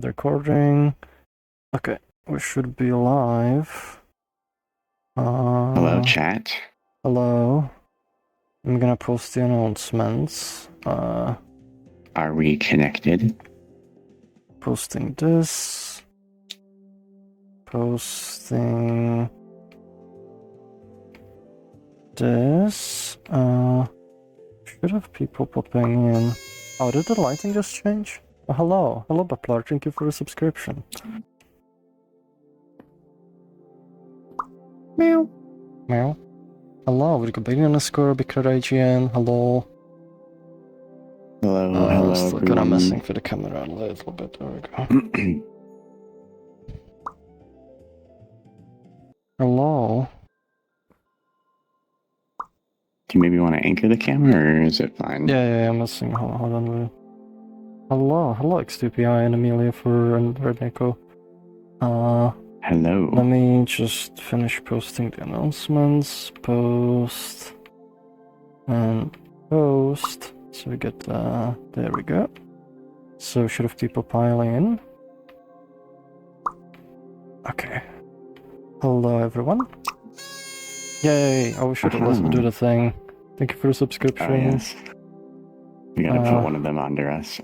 The recording. Okay, we should be live. Hello, chat. Hello. I'm gonna post the announcements. Are we connected? Posting this. Posting this. Should have people popping in. Oh, did the lighting just change? Oh, hello. Hello, Beplar. Thank you for the subscription. Meow. Meow. Hello, we've got _, IGN. Hello. Hello, still everyone. kind of messing for the camera a little bit. There we go. Hello. Do you maybe want to anchor the camera, or is it fine? Yeah, I'm messing. Hold on. Hello, X2PI and Amelia and Rednico. Hello. Let me just finish posting the announcements. Post. And post. So we get, there we go. So should have people piling in. Okay. Hello, everyone. Yay! Oh, we should have do the thing. Thank you for the subscription. Oh, yes. We gotta put one of them under us.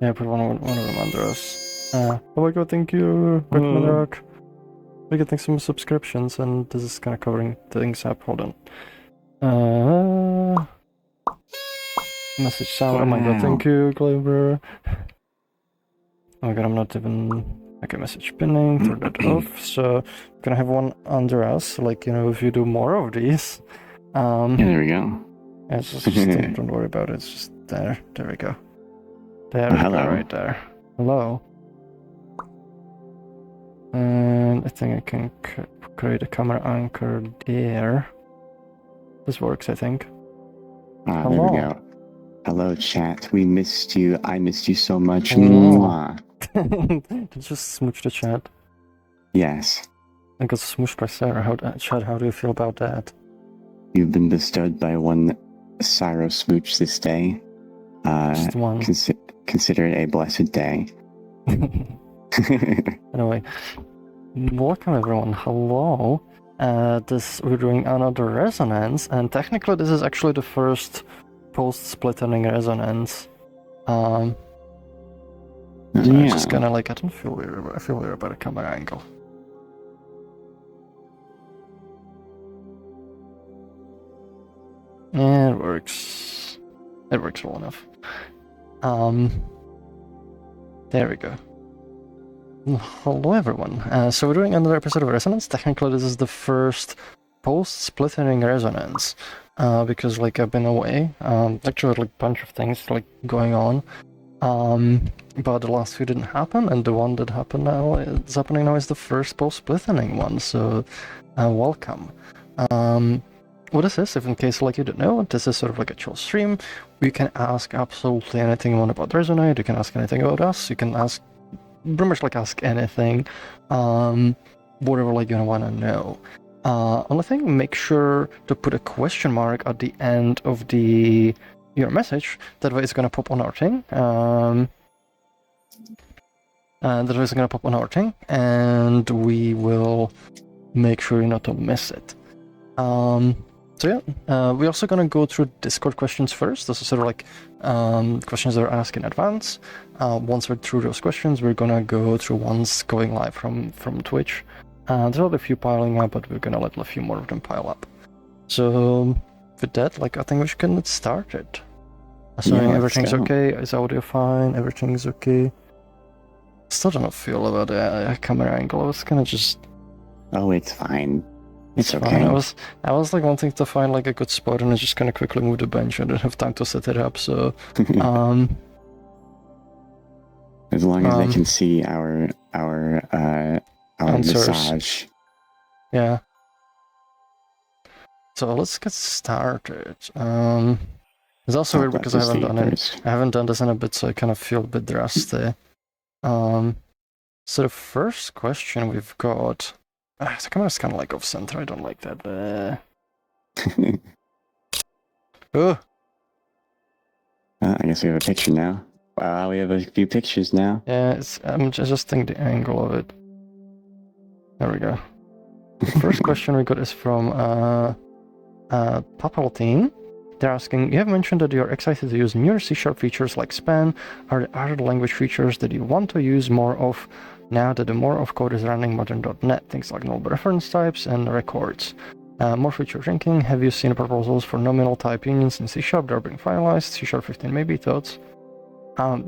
Yeah, put one of them under us. Oh my god, thank you, Rock. We're getting some subscriptions, and this is kind of covering things up. Hold on. Message sound. Wow. Oh my god, thank you, Clover. Oh my god, I'm not even... Okay, message pinning, turn that off. So, we're gonna have one under us, like, you know, if you do more of these. Yeah, there we go. It's just don't worry about it, it's just there. There we go. There we go, right there. Hello. And I think I can create a camera anchor there. This works, I think. Hello. There we go. Hello, chat. We missed you. I missed you so much. Just smooch the chat. Yes. I got smooshed by Sarah. Chad, how do you feel about that? You've been bestowed by one Syro smooch this day. Just one. Consider it a blessed day. Anyway, welcome everyone. Hello. We're doing another resonance, and technically this is actually the first post-splitting resonance. It's just kind of like, I don't feel weird. I feel weird about a camera angle. Yeah, it works. It works well enough. There we go. Hello everyone. So we're doing another episode of Resonance. Technically this is the first post-splitting resonance. Because like I've been away. Actually like a bunch of things like going on. But the last few didn't happen, and the one that happened now is happening now is the first post-splitting one, so welcome. What this is, if in case like you don't know, this is sort of like a chill stream. You can ask absolutely anything you want about Resonite, you can ask anything about us, you can ask, pretty much like ask anything, whatever like you want to know. Only thing, make sure to put a question mark at the end of your message, that way it's gonna pop on our thing. That way it's gonna pop on our thing, and we will make sure not to miss it. So yeah, we're also gonna go through Discord questions first. This is sort of like questions that are asked in advance. Once we're through those questions, we're gonna go through ones going live from Twitch. There'll be a few piling up, but we're gonna let a few more of them pile up. So with that, like, I think we can get started. Assuming everything's okay, is audio fine, everything's okay. Still don't feel about the camera angle. I was kind of just... Oh, it's fine. It's okay. Fine. I was like wanting to find like a good spot, and I just kind of quickly moved the bench. I didn't have time to set it up, so... As long as they can see our massage. Yeah. So let's get started. It's also weird because I haven't done this in a bit, so I kind of feel a bit rusty. So the first question we've got... the camera's kind of like off-center, I don't like that. I guess we have a picture now. Wow, we have a few pictures now. Yeah, I'm adjusting the angle of it. There we go. The first question we got is from Papaltine. They're asking, you have mentioned that you're excited to use newer C# features like span. Are there other language features that you want to use more of now that the more of code is running modern.NET? Things like null reference types and records. More feature thinking. Have you seen proposals for nominal type unions in C#? They're being finalized. C#15 maybe, thoughts?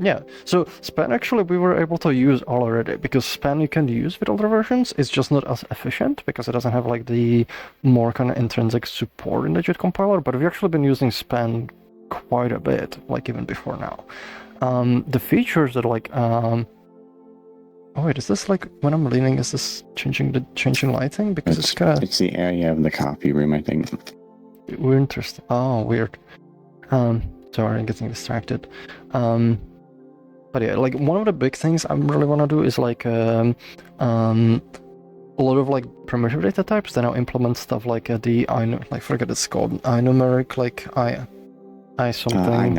Yeah, so span actually we were able to use already, because span you can use with older versions. It's just not as efficient because it doesn't have like the more kind of intrinsic support in the JIT compiler, but we've actually been using span quite a bit, like even before now. The features that like, oh wait, is this like, when I'm leaning, is this changing lighting? Because it's kind of... It's the area of the copy room, I think. We're interested. Oh, weird. Sorry, I'm getting distracted. But yeah, like one of the big things I really want to do is like a lot of like primitive data types that now implement stuff like the I forget it's called iNumeric, like I something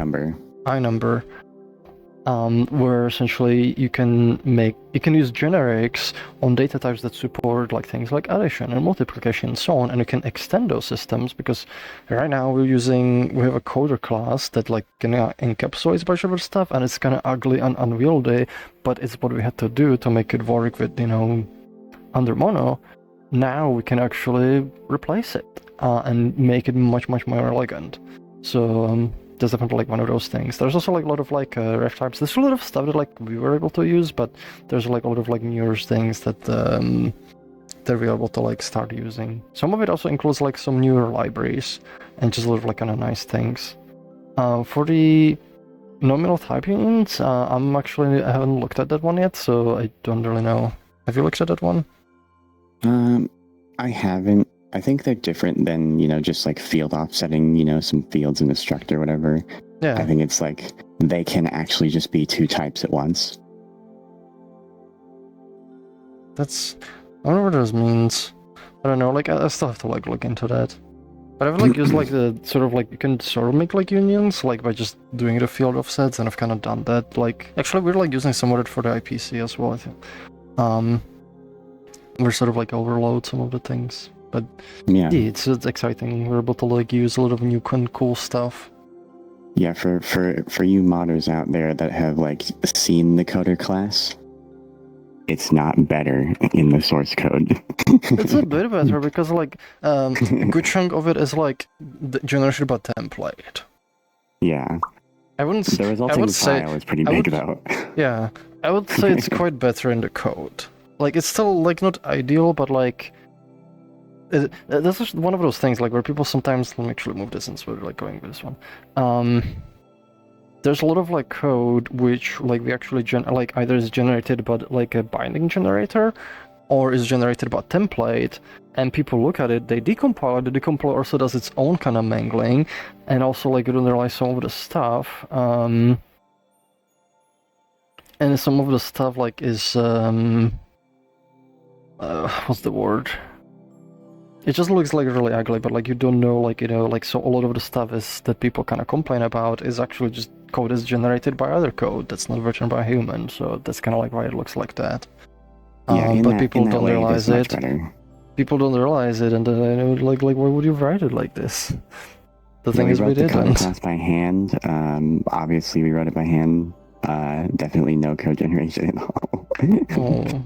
iNumber, where essentially you can use generics on data types that support like things like addition and multiplication and so on, and you can extend those systems, because right now we have a coder class that like encapsulates a bunch of stuff, and it's kind of ugly and unwieldy, but it's what we had to do to make it work with, under mono. Now we can actually replace it and make it much more elegant. So that's definitely like one of those things. There's also like a lot of like ref types. There's a lot of stuff that like we were able to use, but there's like a lot of like newer things that we're able to like start using. Some of it also includes like some newer libraries and just a lot of like kind of nice things. For the nominal type unions, I haven't looked at that one yet, so I don't really know. Have you looked at that one? I haven't. I think they're different than, just like field offsetting, some fields in a struct or whatever. Yeah. I think it's like they can actually just be two types at once. I don't know what those means. I don't know, like I still have to like look into that. But I've like used like the sort of like, you can sort of make like unions like by just doing the field offsets, and I've kind of done that. Like actually we're like using some of it for the IPC as well, I think. We're sort of like overload some of the things. But yeah, it's exciting. We're able to like use a lot of new cool stuff. Yeah, for you modders out there that have like seen the coder class, it's not better in the source code. It's a bit better because like a good chunk of it is like generated by template. Yeah. The resulting file is pretty big though. Yeah, I would say it's quite better in the code. Like it's still like not ideal, but like this is one of those things like where people sometimes, let me actually move this since we're like going with this one. There's a lot of like code which like we actually like either is generated by like a binding generator or is generated by template, and people look at it, they decompile it, the decompiler also does its own kind of mangling, and also like you don't realize some of the stuff. And some of the stuff like is what's the word? It just looks like really ugly, but like you don't know, like like so a lot of the stuff is that people kind of complain about is actually just code is generated by other code that's not written by a human. So that's kind of like why it looks like that. Yeah, but people don't realize it. People don't realize it, and like why would you write it like this? The thing is, we didn't. We wrote the code class by hand. Obviously, we wrote it by hand. Definitely no code generation at all. Oh.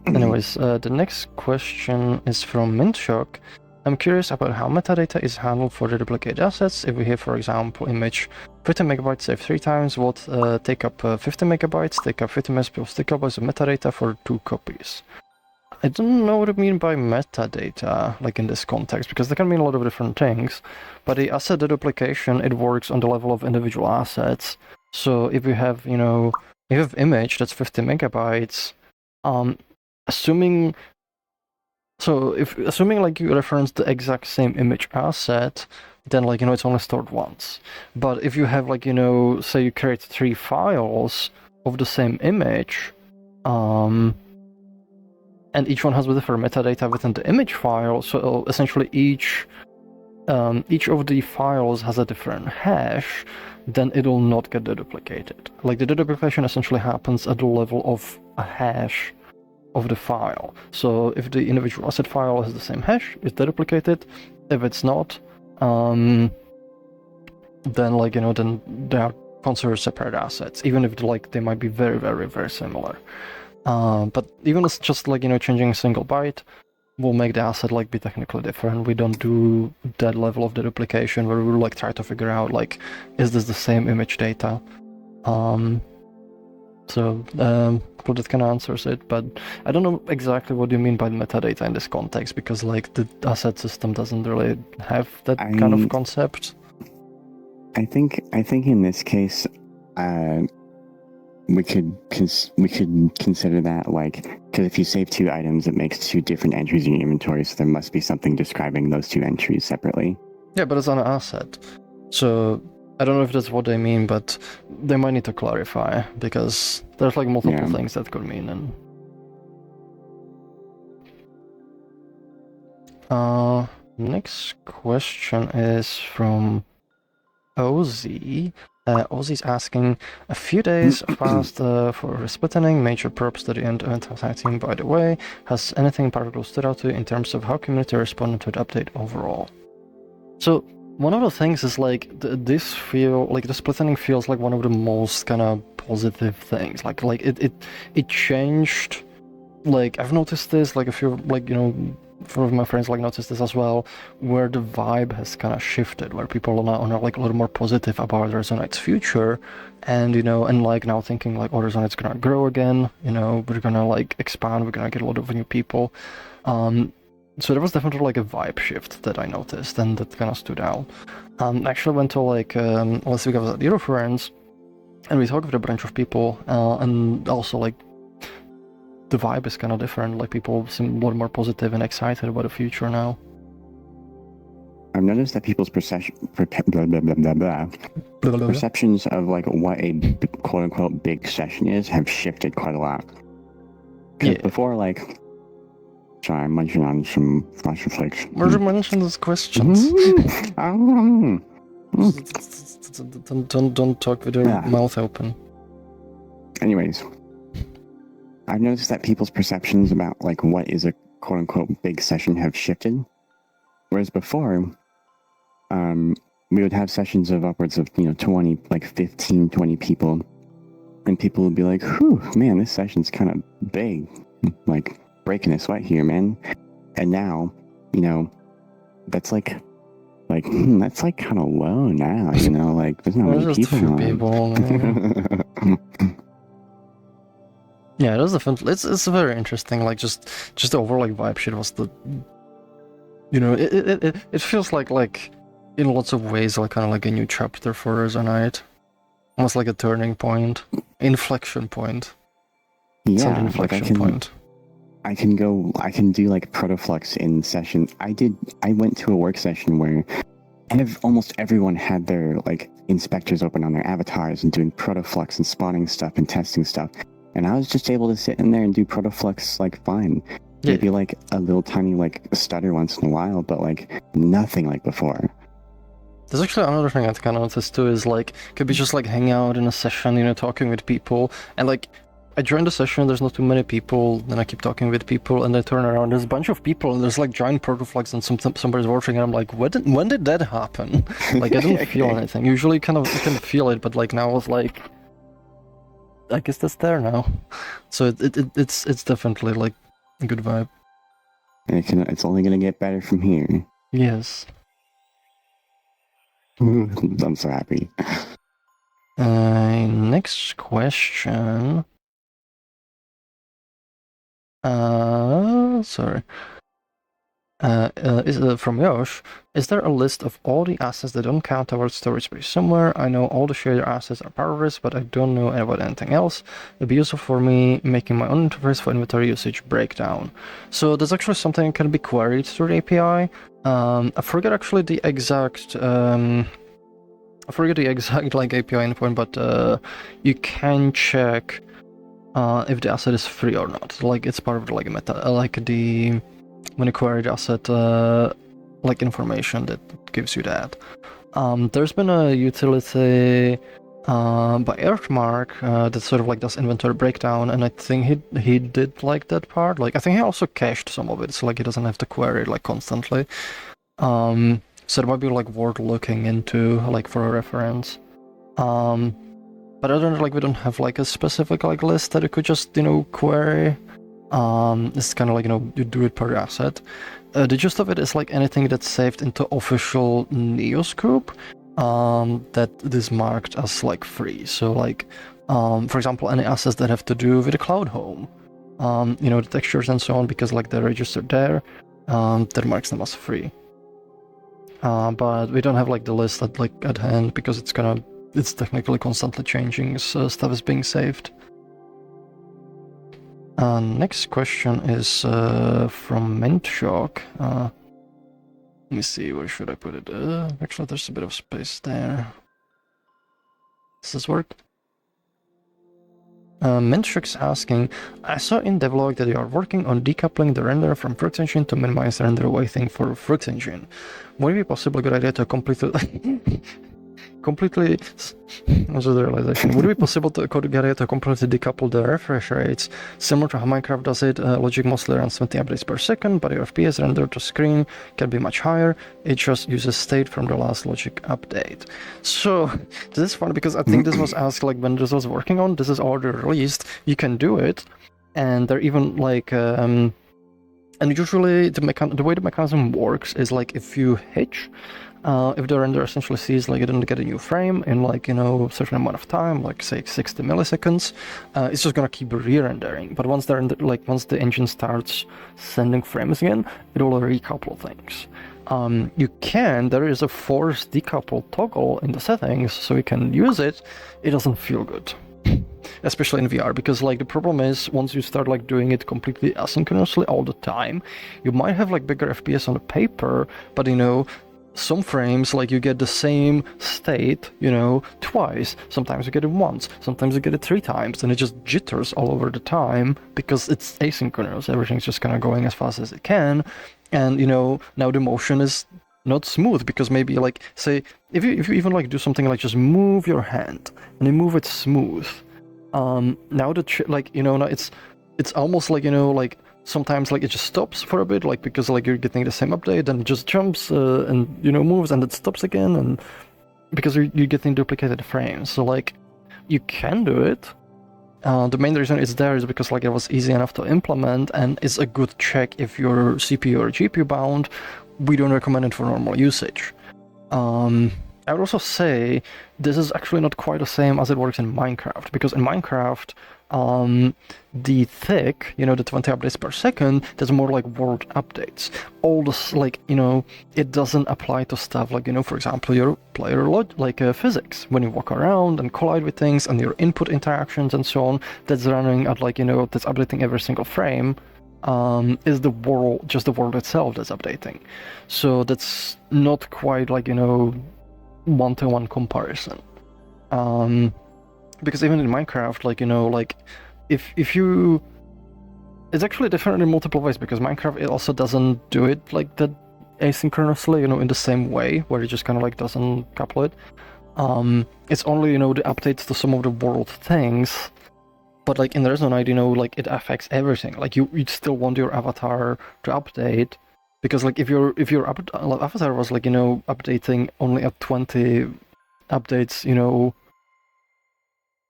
Anyways, the next question is from Mintshock. I'm curious about how metadata is handled for the duplicate assets. If we have, for example, image 50 megabytes saved 3 times, what take up 50 megabytes, take up 50 megabytes of metadata for 2 copies. I don't know what I mean by metadata, like in this context, because that can mean a lot of different things. But the asset deduplication, it works on the level of individual assets. So if you have, if you have image that's 50 megabytes, assuming like you reference the exact same image asset, then like it's only stored once. But if you have like say you create 3 files of the same image, and each one has different metadata within the image file, so essentially each each of the files has a different hash, then it'll not get deduplicated. Like the deduplication essentially happens at the level of a hash of the file. So if the individual asset file has the same hash, it's deduplicated. If it's not, then then they are considered separate assets, even if they might be very, very, very similar. But even it's just changing a single byte will make the asset be technically different. We don't do that level of deduplication where we try to figure out is this the same image data. So that kind of answers it, but I don't know exactly what you mean by metadata in this context, because the asset system doesn't really have that kind of concept. I think in this case, we could consider that because if you save 2 items, it makes 2 different entries in your inventory, so there must be something describing those 2 entries separately. Yeah, but it's an asset, so I don't know if that's what they mean, but they might need to clarify, because there's multiple things that could mean. And next question is from Ozzy. Ozzy's asking, a few days passed for splitting, major props to the entire team, by the way. Has anything particular stood out to you in terms of how community responded to the update overall? So one of the things is the splitting feels like one of the most kind of positive things. It changed. I've noticed this. A few some of my friends noticed this as well, where the vibe has kind of shifted, where people are now a little more positive about Resonite's future, and now thinking Resonite's gonna grow again. We're gonna expand. We're gonna get a lot of new people. So there was definitely a vibe shift that I noticed, and that kind of stood out. I actually went to last week I was at Eurofriends, and we talked with a bunch of people, and also the vibe is kind of different. People seem a lot more positive and excited about the future now. I've noticed that people's perceptions of what a quote unquote big session is have shifted quite a lot. Yeah. Before sorry, I'm munching on some frosted flakes. Where did you mention those questions? Don't talk with your mouth open. Anyways, I've noticed that people's perceptions about what is a quote unquote big session have shifted. Whereas before, we would have sessions of upwards of 20, 15, 20 people, and people would be like, "Whew, man, this session's kind of big, breaking a sweat here, man." And now, that's that's kind of low now, there's not many people. Yeah, it was definitely. It's very interesting. Just the overall vibe shit was the. It feels like in lots of ways kind of a new chapter for Resonite, almost a turning point, inflection point. Yeah, an inflection point. I can do protoflux in session. I went to a work session where almost everyone had their inspectors open on their avatars and doing protoflux and spawning stuff and testing stuff. And I was just able to sit in there and do protoflux fine. Yeah. Maybe a little tiny stutter once in a while, but nothing like before. There's actually another thing I kind of noticed too is could be just hang out in a session, talking with people, and I joined the session, there's not too many people, then I keep talking with people, and I turn around, there's a bunch of people, and there's giant protoflux, and somebody's watching, and I'm like, when did that happen? I didn't feel anything. Usually you can feel it, but now I was I guess that's there now. So it's definitely a good vibe. And it's only gonna get better from here. Yes. I'm so happy. Next question. Sorry. Is from Yosh. Is there a list of all the assets that don't count towards storage space somewhere? I know all the shader assets are part of this, but I don't know about anything else. It'd be useful for me making my own interface for inventory usage breakdown. So there's actually something that can be queried through the API. I forget actually the exact API endpoint, but you can check if the asset is free or not. It's part of meta, when you query the asset, like information that gives you that. There's been a utility by Earthmark that sort of like does inventory breakdown, and I think he did like that part. Like I think he also cached some of it, so like he doesn't have to query it like constantly. So it might be like worth looking into, like for a reference. But other than like we don't have like a specific like list that you could just query. It's kind of like you do it per asset. The gist of it is like anything that's saved into official Neos group that is marked as like free. So like for example, any assets that have to do with the cloud home, the textures and so on, because like they're registered there, that marks them as free. But we don't have like the list at hand because it's technically constantly changing as stuff is being saved. Next question is from Mintshock. Let me see, where should I put it? Actually, there's a bit of space there. Does this work? Mintshock's asking, I saw in devlog that you are working on decoupling the render from Froox engine to minimize render weighting for Froox engine. Would it be possible a good idea to completely also the realization. Would it be possible to completely decouple the refresh rates, similar to how Minecraft does it? Logic mostly runs 20 updates per second, but your FPS render to screen can be much higher. It just uses state from the last Logic update. So this is funny because I think this was asked like when this was working on. This is already released. You can do it, and they're even like and usually the way the mechanism works is like if you hitch. If the render essentially sees like you didn't get a new frame in like a certain amount of time, like say 60 milliseconds, it's just gonna keep re-rendering. But once once the engine starts sending frames again, it will recouple things. There is a force decouple toggle in the settings, so you can use it. It doesn't feel good. Especially in VR, because like the problem is once you start like doing it completely asynchronously all the time, you might have like bigger FPS on the paper, but some frames, like you get the same state, twice. Sometimes you get it once, sometimes you get it 3 times, and it just jitters all over the time because it's asynchronous. Everything's just kind of going as fast as it can. And, now the motion is not smooth because maybe like, say, if you even like do something like just move your hand and you move it smooth, now now it's almost like, like, sometimes like it just stops for a bit, like because like you're getting the same update and it just jumps and moves and it stops again, and because you're getting duplicated frames. So like you can do it. The main reason it's there is because like it was easy enough to implement and it's a good check if you're CPU or GPU bound. We don't recommend it for normal usage. I would also say this is actually not quite the same as it works in Minecraft, because in Minecraft, the thick, the 20 updates per second, there's more like world updates. All this, like, it doesn't apply to stuff like, for example, your player physics. When you walk around and collide with things and your input interactions and so on, that's running at like, that's updating every single frame. Is the world, just the world itself that's updating. So that's not quite like, one-to-one comparison. Because even in Minecraft, like, like if you, it's actually different in multiple ways, because Minecraft, it also doesn't do it like that asynchronously, in the same way, where it just kind of like doesn't couple it. It's only, the updates to some of the world things, but like in Resonite, like it affects everything. Like you still want your avatar to update, because like if your avatar was like, updating only at 20 updates,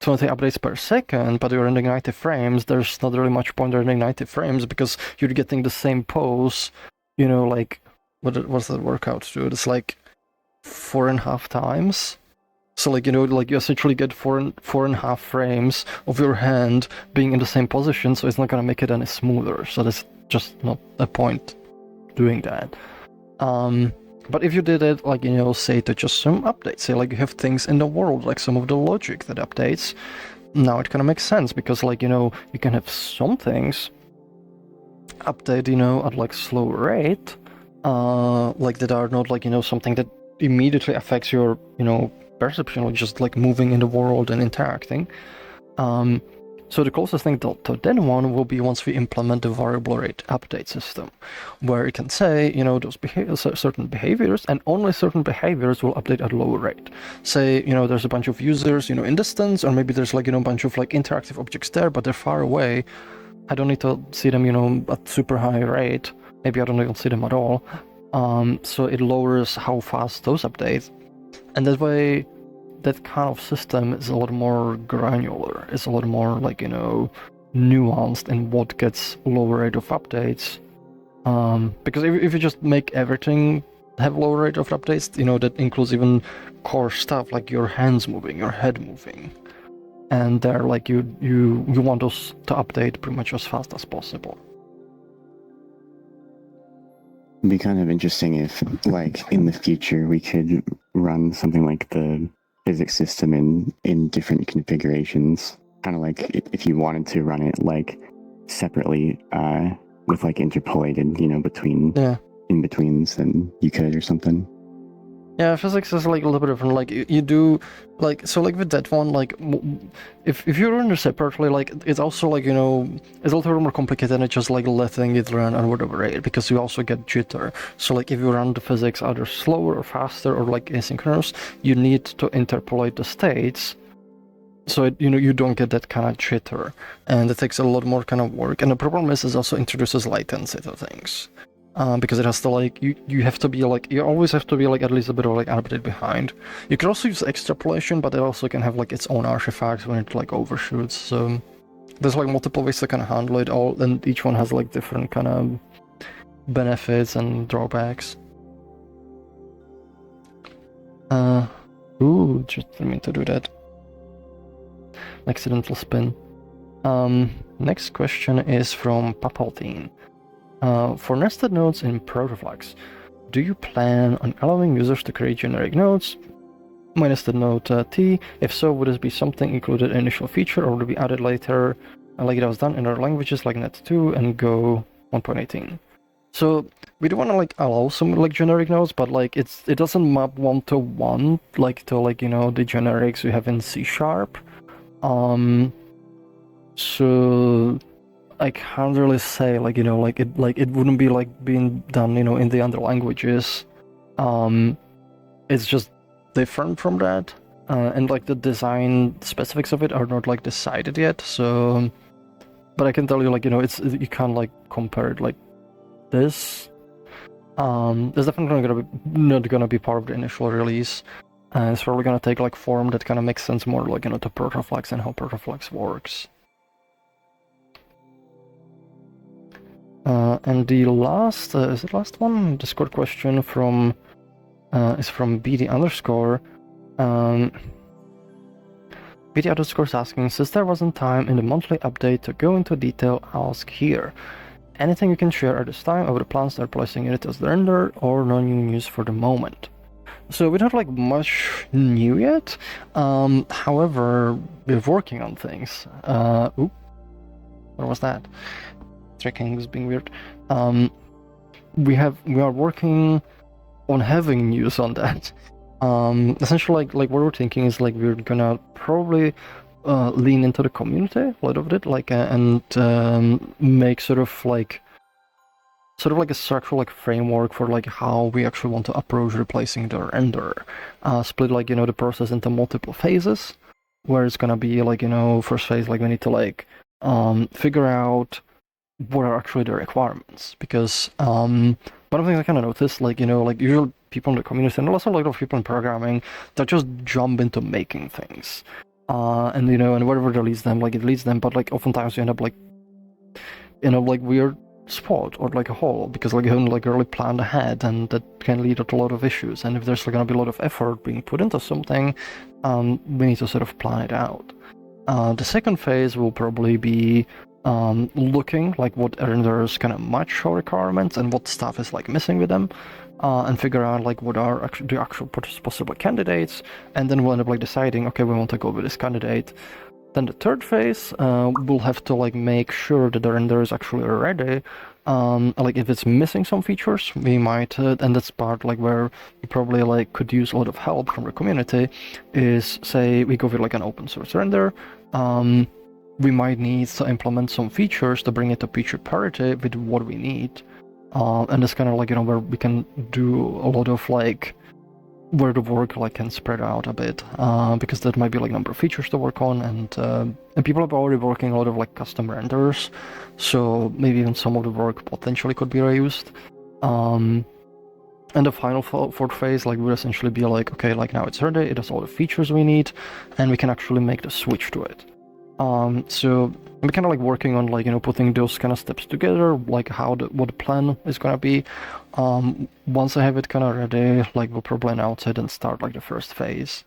20 updates per second, but you're rendering 90 frames, there's not really much point rendering 90 frames because you're getting the same pose, like, what's that workout to? It's like 4.5 times. So like, like you essentially get 4.5 frames of your hand being in the same position, so it's not gonna make it any smoother. So there's just not a point doing that. But if you did it, like, say to just some updates, say like you have things in the world, like some of the logic that updates, now it kind of makes sense, because like, you can have some things update, at like slow rate, like that are not like, something that immediately affects your, perception, like just like moving in the world and interacting. So the closest thing to that one will be once we implement the variable rate update system, where it can say, those certain behaviors, and only certain behaviors will update at a lower rate. Say, there's a bunch of users, in distance, or maybe there's a bunch of interactive objects there, but they're far away. I don't need to see them, at super high rate. Maybe I don't even see them at all. So it lowers how fast those update, and that way, that kind of system is a lot more granular. It's a lot more nuanced in what gets lower rate of updates. Because if you just make everything have lower rate of updates, that includes even core stuff like your hands moving, your head moving, and they're you want those to update pretty much as fast as possible. It'd be kind of interesting if, in the future, we could run something like the physics system in different configurations. Kind of like if you wanted to run it separately with interpolated, between in-betweens, then you could or something. Yeah, physics is a little bit different. You do with that one, if you run it separately, it's also it's a little more complicated than just letting it run at whatever rate, because you also get jitter. So if you run the physics either slower or faster or asynchronous, you need to interpolate the states, so you don't get that kind of jitter, and it takes a lot more kind of work. And the problem is it also introduces latency to things. Because it has to you have to be you always have to be at least a bit of update behind. You can also use extrapolation, but it also can have its own artifacts when it overshoots. So there's multiple ways to kind of handle it all, and each one has different kind of benefits and drawbacks. Just didn't mean to do that. Accidental spin. Next question is from Papaltine. For nested nodes in Protoflux, do you plan on allowing users to create generic nodes? My nested node T, if so, would this be something included in initial feature, or would it be added later, like it was done in other languages like Net2 and Go 1.18? So we do want to allow some generic nodes, but it doesn't map one-to-one to the generics we have in C#. So I can't really say it wouldn't be being done in the other languages. It's just different from that, and the design specifics of it are not decided yet. So, but I can tell you it's you can't compare it this. It's definitely not gonna be part of the initial release, and it's probably gonna take form that kind of makes sense more to Protoflux and how Protoflux works. And the last is the last one. Discord question is from BD_. BD_ is asking, since there wasn't time in the monthly update to go into detail, ask here. Anything you can share at this time over the plans they're placing in it as the render, or no new news for the moment? So we don't much new yet. However, we're working on things. What was that? Tracking was being weird. We are working on having news on that. Essentially, what we're thinking is we're gonna probably lean into the community a lot of it, and make sort of a structural framework for how we actually want to approach replacing the render. Split the process into multiple phases, where it's gonna be first phase we need to figure out what are actually the requirements, because one of the things I kind of noticed, usually people in the community and also a lot of people in programming that just jump into making things, and and wherever it leads them, it leads them, but oftentimes you end up in a weird spot or a hole, because you haven't really planned ahead, and that can lead to a lot of issues. And if there's going to be a lot of effort being put into something, we need to sort of plan it out. The second phase will probably be looking what renders kind of match our requirements and what stuff is missing with them, and figure out what are the actual possible candidates, and then we'll end up deciding, okay, we want to go with this candidate. Then the third phase, we'll have to make sure that the render is actually ready. If it's missing some features, we might, and that's part where we probably could use a lot of help from the community, is say we go with an open source render. we might need to implement some features to bring it to feature parity with what we need. And it's kind of like, where we can do a lot of like, where the work like can spread out a bit, because that might be like number of features to work on, and people are already working a lot of like custom renders, so maybe even some of the work potentially could be reused. And the final fourth phase like would essentially be like, okay, like now it's ready, it has all the features we need, and we can actually make the switch to it. So we're kind of like working on like, putting those kind of steps together, like what the plan is gonna be. Once I have it kind of ready, like we'll probably announce it and start like the first phase.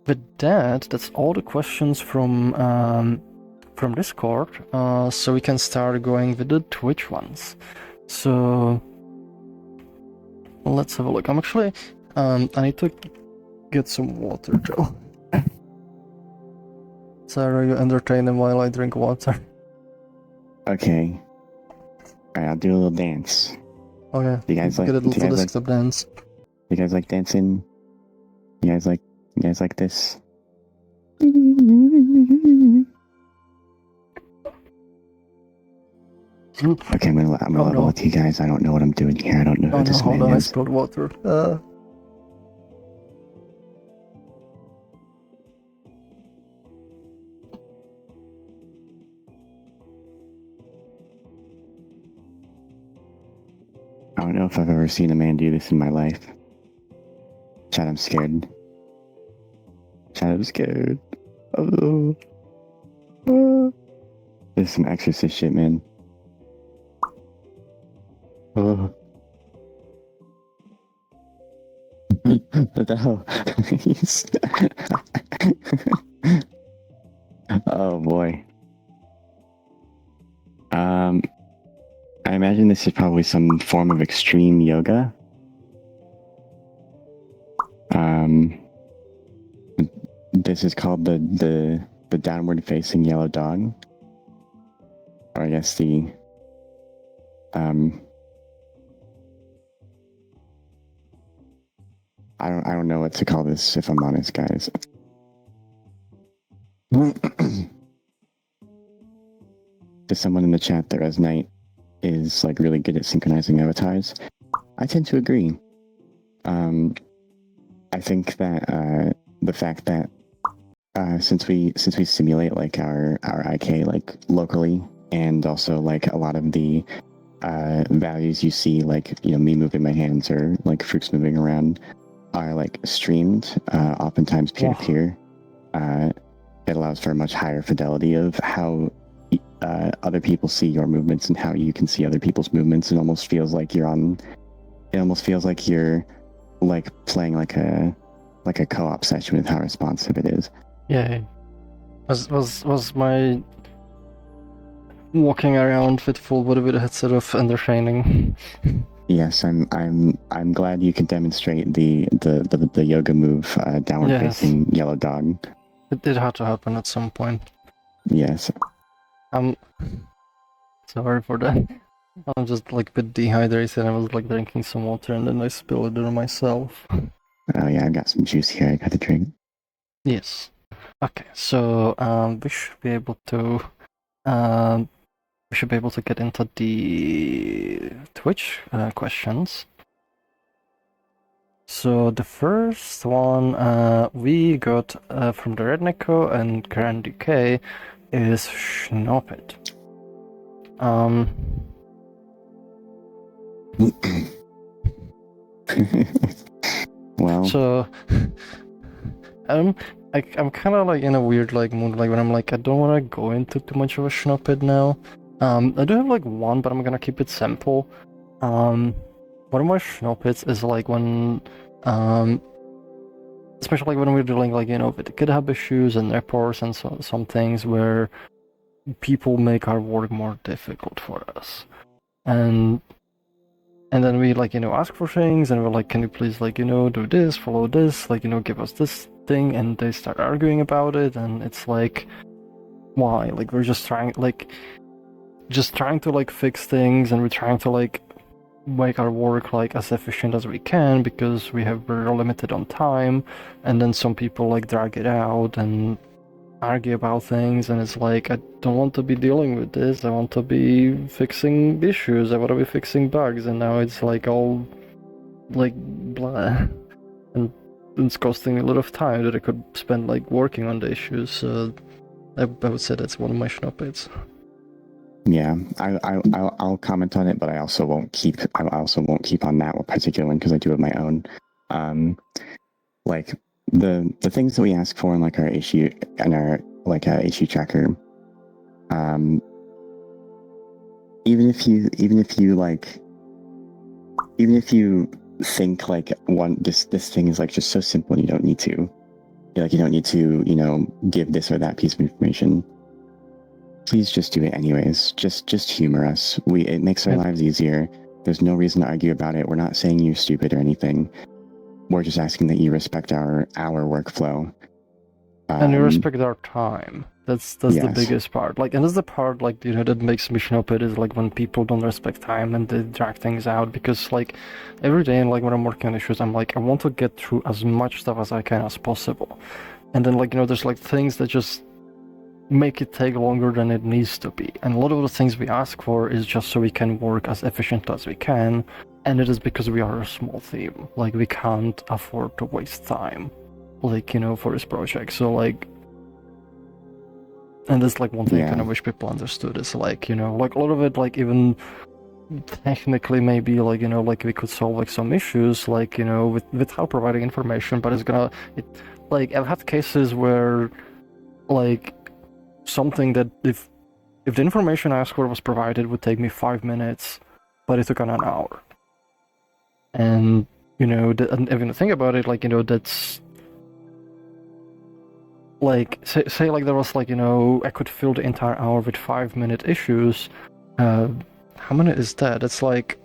With that's all the questions from Discord. So we can start going with the Twitch ones. So let's have a look. I'm actually I need to get some water though. Sarah, you entertain them while I drink water. Okay. Alright, I'll do a little dance. Okay. You guys like? Get a You little guys desktop dance. You guys like dancing? You guys like this? Okay, I'm gonna level with you guys. I don't know what I'm doing here. I don't know who this man hold on, I is. spilled water. I don't know if I've ever seen a man do this in my life. Chad, I'm scared. Chad, I'm scared. Oh. This is some exorcist shit, man. Oh. What the hell? Oh boy. I imagine this is probably some form of extreme yoga. This is called the downward facing yellow dog. Or I guess the I don't know what to call this, if I'm honest, guys. To someone in the chat that Resonite is like really good at synchronizing avatars, I tend to agree. I think that the fact that since we simulate like our IK like locally, and also like a lot of the values you see, like me moving my hands or like Froox moving around, are like streamed, oftentimes peer to peer. It allows for a much higher fidelity of how other people see your movements and how you can see other people's movements. It almost feels like you're like playing like a co-op session with how responsive it is. Yeah. Was my walking around with full body with a headset of entertaining? Yes, I'm glad you could demonstrate the yoga move, downward facing yellow dog. It did have to happen at some point. Yes. I'm sorry for that. I'm just like a bit dehydrated. I was like drinking some water and then I spilled it on myself. Oh yeah, I've got some juice here. I got to drink. Yes. Okay, so we should be able to get into the Twitch questions. So the first one we got from the Red Neko and Grand DK is Schnoppet. Well, so I'm kind of like in a weird like mood, like when I'm like I don't want to go into too much of a Schnoppet now. I do have like one, but I'm gonna keep it simple. One of my Schnoppets is like when especially like when we're dealing like with GitHub issues and reports and some things where people make our work more difficult for us, and then we like ask for things and we're like, can you please like do this, follow this, like give us this thing, and they start arguing about it, and it's like, why? Like we're just trying to like fix things, and we're trying to like make our work like as efficient as we can because we're limited on time, and then some people like drag it out and argue about things, and it's like, I don't want to be dealing with this. I want to be fixing issues. I want to be fixing bugs, and now it's like all like blah, and it's costing me a lot of time that I could spend like working on the issues. So I would say that's one of my snippets. Yeah, I'll comment on it, but I also won't keep on that one particular one because I do have my own. Like the things that we ask for in like our issue and our like issue tracker. Even if you think like this thing is like just so simple, and you don't need to give this or that piece of information. Please just do it anyways. Just humor us. It makes our lives easier. There's no reason to argue about it. We're not saying you're stupid or anything. We're just asking that you respect our workflow. And you respect our time. That's yes. The biggest part. Like, and that's the part like that makes me snooper is like when people don't respect time and they drag things out, because like every day and like when I'm working on issues, I'm like, I want to get through as much stuff as I can as possible. And then like there's like things that just make it take longer than it needs to be. And a lot of the things we ask for is just so we can work as efficient as we can. And it is because we are a small team. Like, we can't afford to waste time, like, for this project. So, like, and that's like one thing I kind of wish people understood is like, like a lot of it, like, even technically maybe like, like we could solve like some issues, like, without providing information, but like, I've had cases where, like, something that if the information I asked for was provided would take me 5 minutes, but it took an hour. And and if you think about it, like that's like say like there was like I could fill the entire hour with 5-minute issues. How many is that? It's like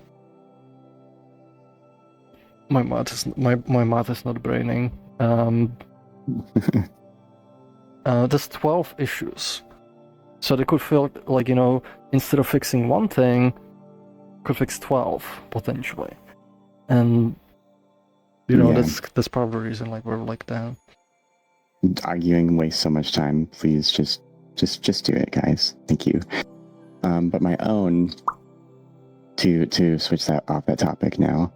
my math is not braining. There's 12 issues. So they could feel like, instead of fixing one thing, could fix 12 potentially. And that's part of the reason like we're like that. Arguing wastes so much time. Please just do it, guys. Thank you. But my own to switch that off that topic now,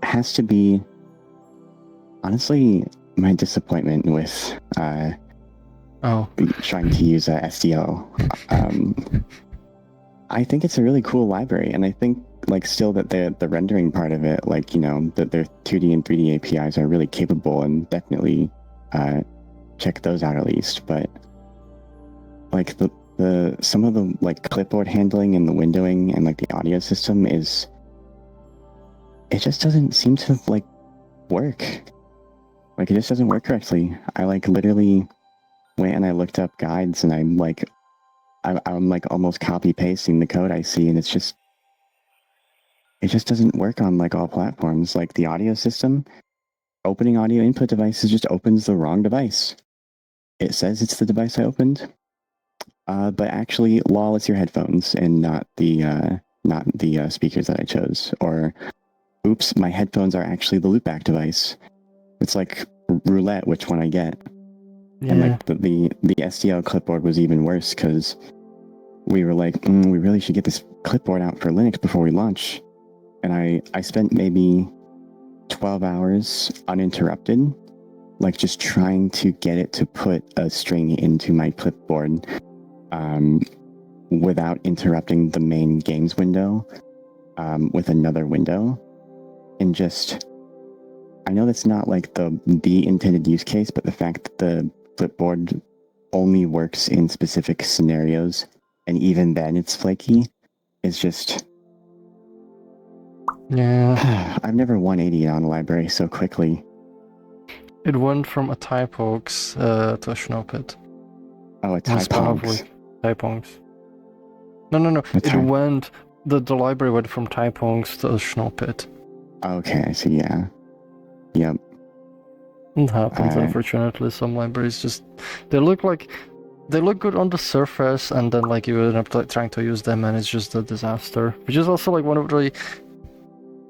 has to be honestly my disappointment with trying to use SDO. I think it's a really cool library, and I think like still that the rendering part of it, like that their 2D and 3D APIs are really capable, and definitely check those out at least. But like the some of the like clipboard handling and the windowing and like the audio system it just doesn't seem to like work. Like, it just doesn't work correctly. I like literally went and I looked up guides, and I'm like almost copy pasting the code I see, and it just doesn't work on like all platforms. Like the audio system, opening audio input devices just opens the wrong device. It says it's the device I opened, but actually, lol, it's your headphones and not the speakers that I chose. Or, oops, my headphones are actually the loopback device. It's like roulette which one I get. Yeah. And like the SDL clipboard was even worse because we were like, we really should get this clipboard out for Linux before we launch. And I spent maybe 12 hours uninterrupted, like just trying to get it to put a string into my clipboard without interrupting the main games window with another window. And just, I know that's not like the intended use case, but the fact that the clipboard only works in specific scenarios, and even then it's flaky, is just... Yeah. I've never 180 on a library so quickly. It went from a typox to a snippet. Oh, a typox. Typox. No. The library went from typox to a snippet. Okay, I see, yeah. Yep. It happens, unfortunately. Some libraries just... They look like... they look good on the surface, and then like you end up like, trying to use them, and it's just a disaster. Which is also like one of the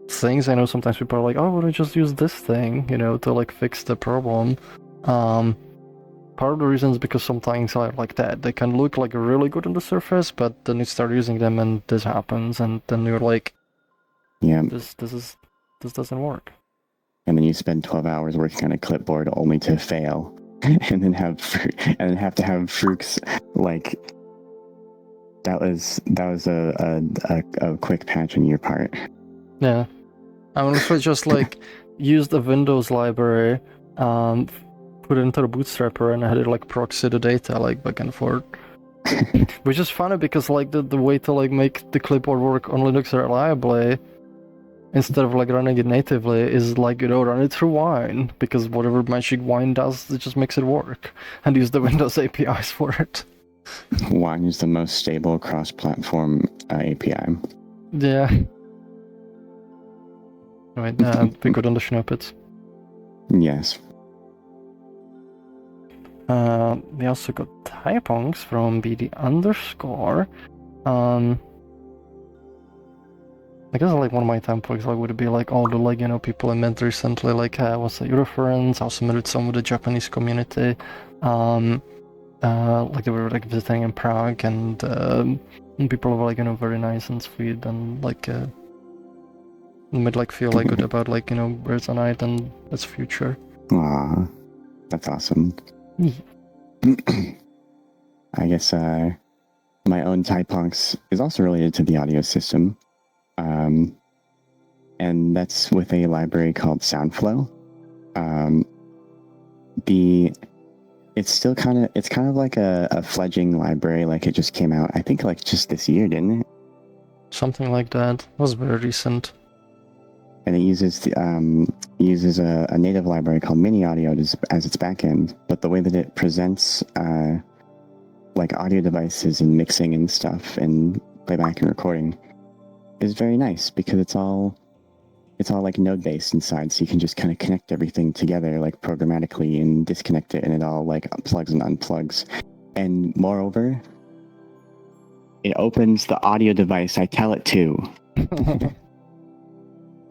things I know sometimes people are like, oh, would I just use this thing, to like fix the problem? Part of the reason is because some things are like that. They can look like really good on the surface, but then you start using them and this happens, and then you're like, Yeah. this doesn't work. And then you spend 12 hours working on a clipboard only to fail, and then have to have Froox like. That was a quick patch on your part. Yeah, I honestly just like used a Windows library, put it into the bootstrapper, and I had it like proxy the data like back and forth. Which is funny because like the way to like make the clipboard work on Linux reliably, instead of like running it natively, is like run it through Wine, because whatever magic Wine does, it just makes it work, and use the Windows APIs for it. Wine is the most stable cross-platform API. Yeah. Right, be good on the snippets. Yes. We also got typongs from BD underscore. I guess like one of my typongs like would be like all the like people I met recently, like what's a reference? I also met with some of the Japanese community. Like they were like visiting in Prague, and people were like very nice and sweet, and like made like feel like good about like Resonite and its future. Aw, that's awesome. I guess my own typongs is also related to the audio system, and that's with a library called Soundflow. It's kind of like a fledgling library, like it just came out, I think like just this year, didn't it? Something like that. It was very recent. And it uses a native library called Mini Audio as its backend, but the way that it presents like audio devices and mixing and stuff and playback and recording is very nice, because it's all like node based inside, so you can just kind of connect everything together like programmatically and disconnect it, and it all like plugs and unplugs. And moreover, it opens the audio device I tell it to.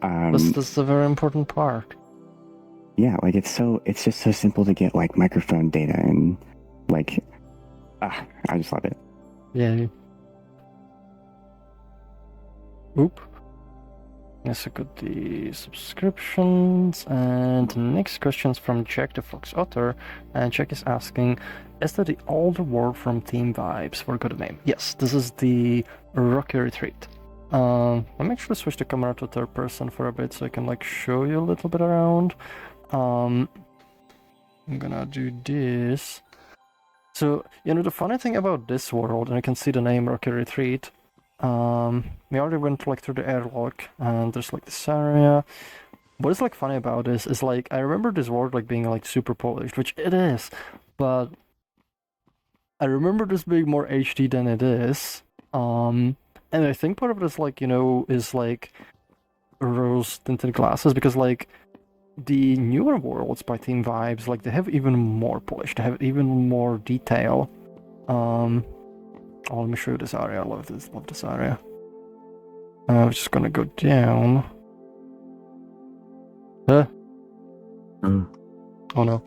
That's a very important part. Yeah, like it's just so simple to get like microphone data, and like I just love it. Yeah. Oop. Yes, I got the subscriptions, and the next question is from Jack the Fox Otter, and Jack is asking, is that the older word from Team Vibes for good name? Yes, this is the Rocky Retreat. Let me actually switch the camera to third person for a bit so I can like show you a little bit around. I'm gonna do this. So, the funny thing about this world, and I can see the name Rocky Retreat, we already went like through the airlock, and there's like this area. What is like funny about this is like I remember this world like being like super polished, which it is, but I remember this being more HD than it is. And I think part of it is like is like rose tinted glasses, because like the newer worlds by Team Vibes, like they have even more polish, they have even more detail. Oh, let me show you this area. I love this area. I'm just gonna go down. Oh no.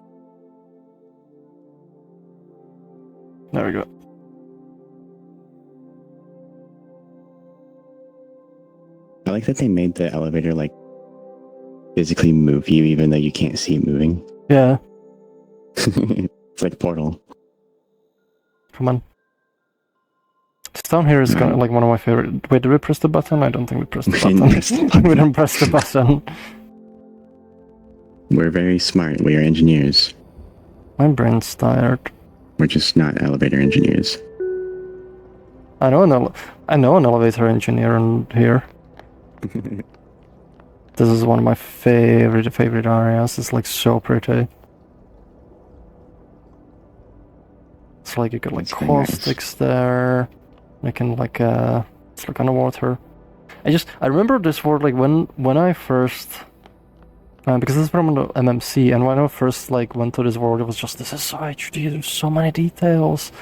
There we go. I like that they made the elevator like physically move you, even though you can't see it moving. Yeah. It's like Portal. Come on. This down here is kind of like one of my favorite. Wait, did we press the button? I don't think we pressed the button. We didn't press the button. We're very smart. We are engineers. My brain's tired. We're just not elevator engineers. I know an elevator engineer in here. This is one of my favorite areas. It's like so pretty. It's like you got like caustics there. I can like it's like underwater. I remember this word like when I first Because this is from the MMC, and when I first like went to this world, it was just this is so HD. There's so many details.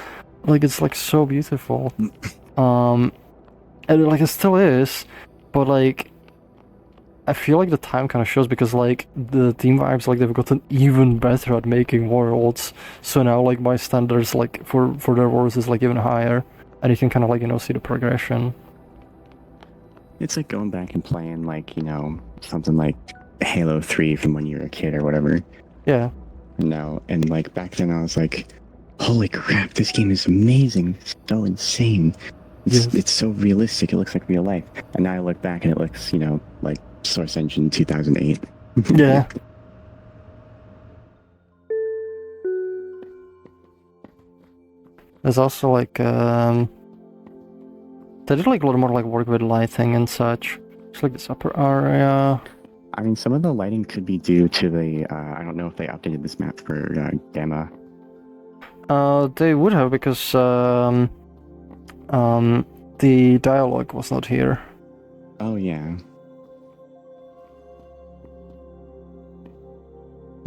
Like it's like so beautiful. And like it still is, but like I feel like the time kind of shows because like the Team Vibes like they've gotten even better at making worlds. So now like my standards like for their worlds is like even higher, and you can kind of like see the progression. It's like going back and playing like something like Halo 3 from when you were a kid or whatever. Yeah. No, and like back then I was like, holy crap, this game is amazing. It's so insane. It's so realistic. It looks like real life. And now I look back and it looks, like Source Engine 2008. Yeah. There's also like they did like a lot more like work with lighting and such. It's like this upper area. I mean, some of the lighting could be due to the, I don't know if they updated this map for Gamma. They would have because the dialogue was not here. Oh, yeah.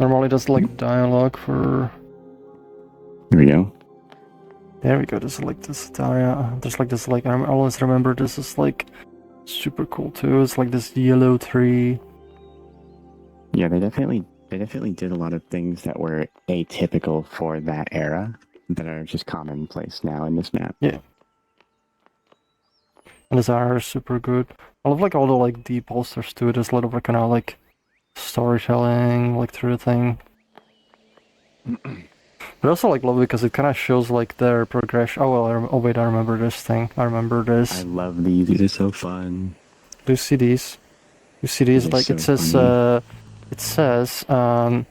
Normally there's like dialogue for... Here we go. There we go, there's like this area. There's like this like, I always remember this is like super cool too. It's like this yellow tree. Yeah, they definitely did a lot of things that were atypical for that era that are just commonplace now in this map. Yeah. And this area is super good. I love like all the like deep posters too. There's a lot of like kind of like storytelling like through the thing. But also like love because it kind of shows like their progression. Oh well, oh wait, I remember this thing. I remember this. I love these. These are so fun. Do you see these? You see these? Like so it says, funny.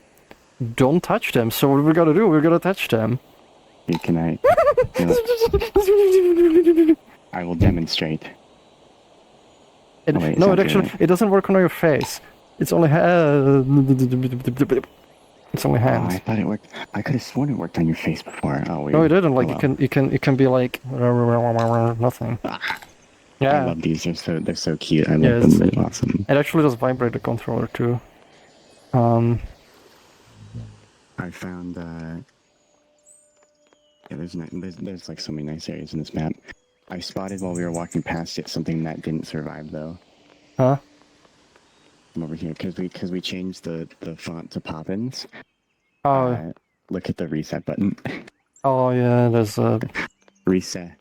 don't touch them. So what we gotta do? We're gonna touch them. Hey, can I? I will demonstrate. It doesn't work on your face. It's only it's only hands. Oh, I thought it worked. I could have sworn it worked on your face before. Oh, weird. No, it didn't. Like oh, well. you can be like nothing. Yeah. I love these. They're so cute. I love them. They're awesome. It actually does vibrate the controller too. I found yeah, there's like so many nice areas in this map. I spotted while we were walking past it something that didn't survive though. Huh? I'm over here because we changed the font to Poppins. Oh. Look at the reset button. Oh yeah, there's a reset.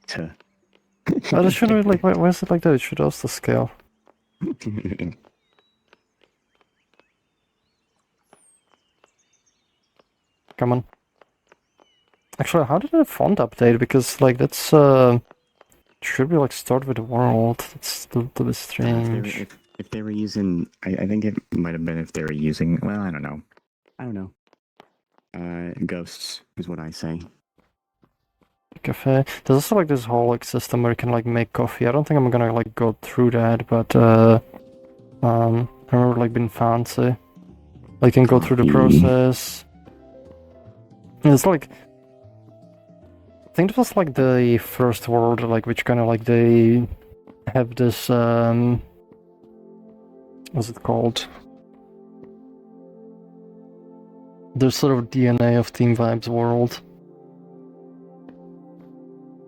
Oh, it shouldn't be like why is it like that? It should also scale. Come on. Actually, how did the font update? Because like that's should be like start with the world. It's a little bit strange. If they were using, I think it might have been if they were using. Well, I don't know. Ghosts is what I say. Cafe. There's also like this whole like system where you can like make coffee. I don't think I'm gonna like go through that, but I remember like being fancy. Like you can go through the process. And it's like I think it was like the first world, like which kind of like they have this what's it called? There's sort of DNA of Team Vibes world.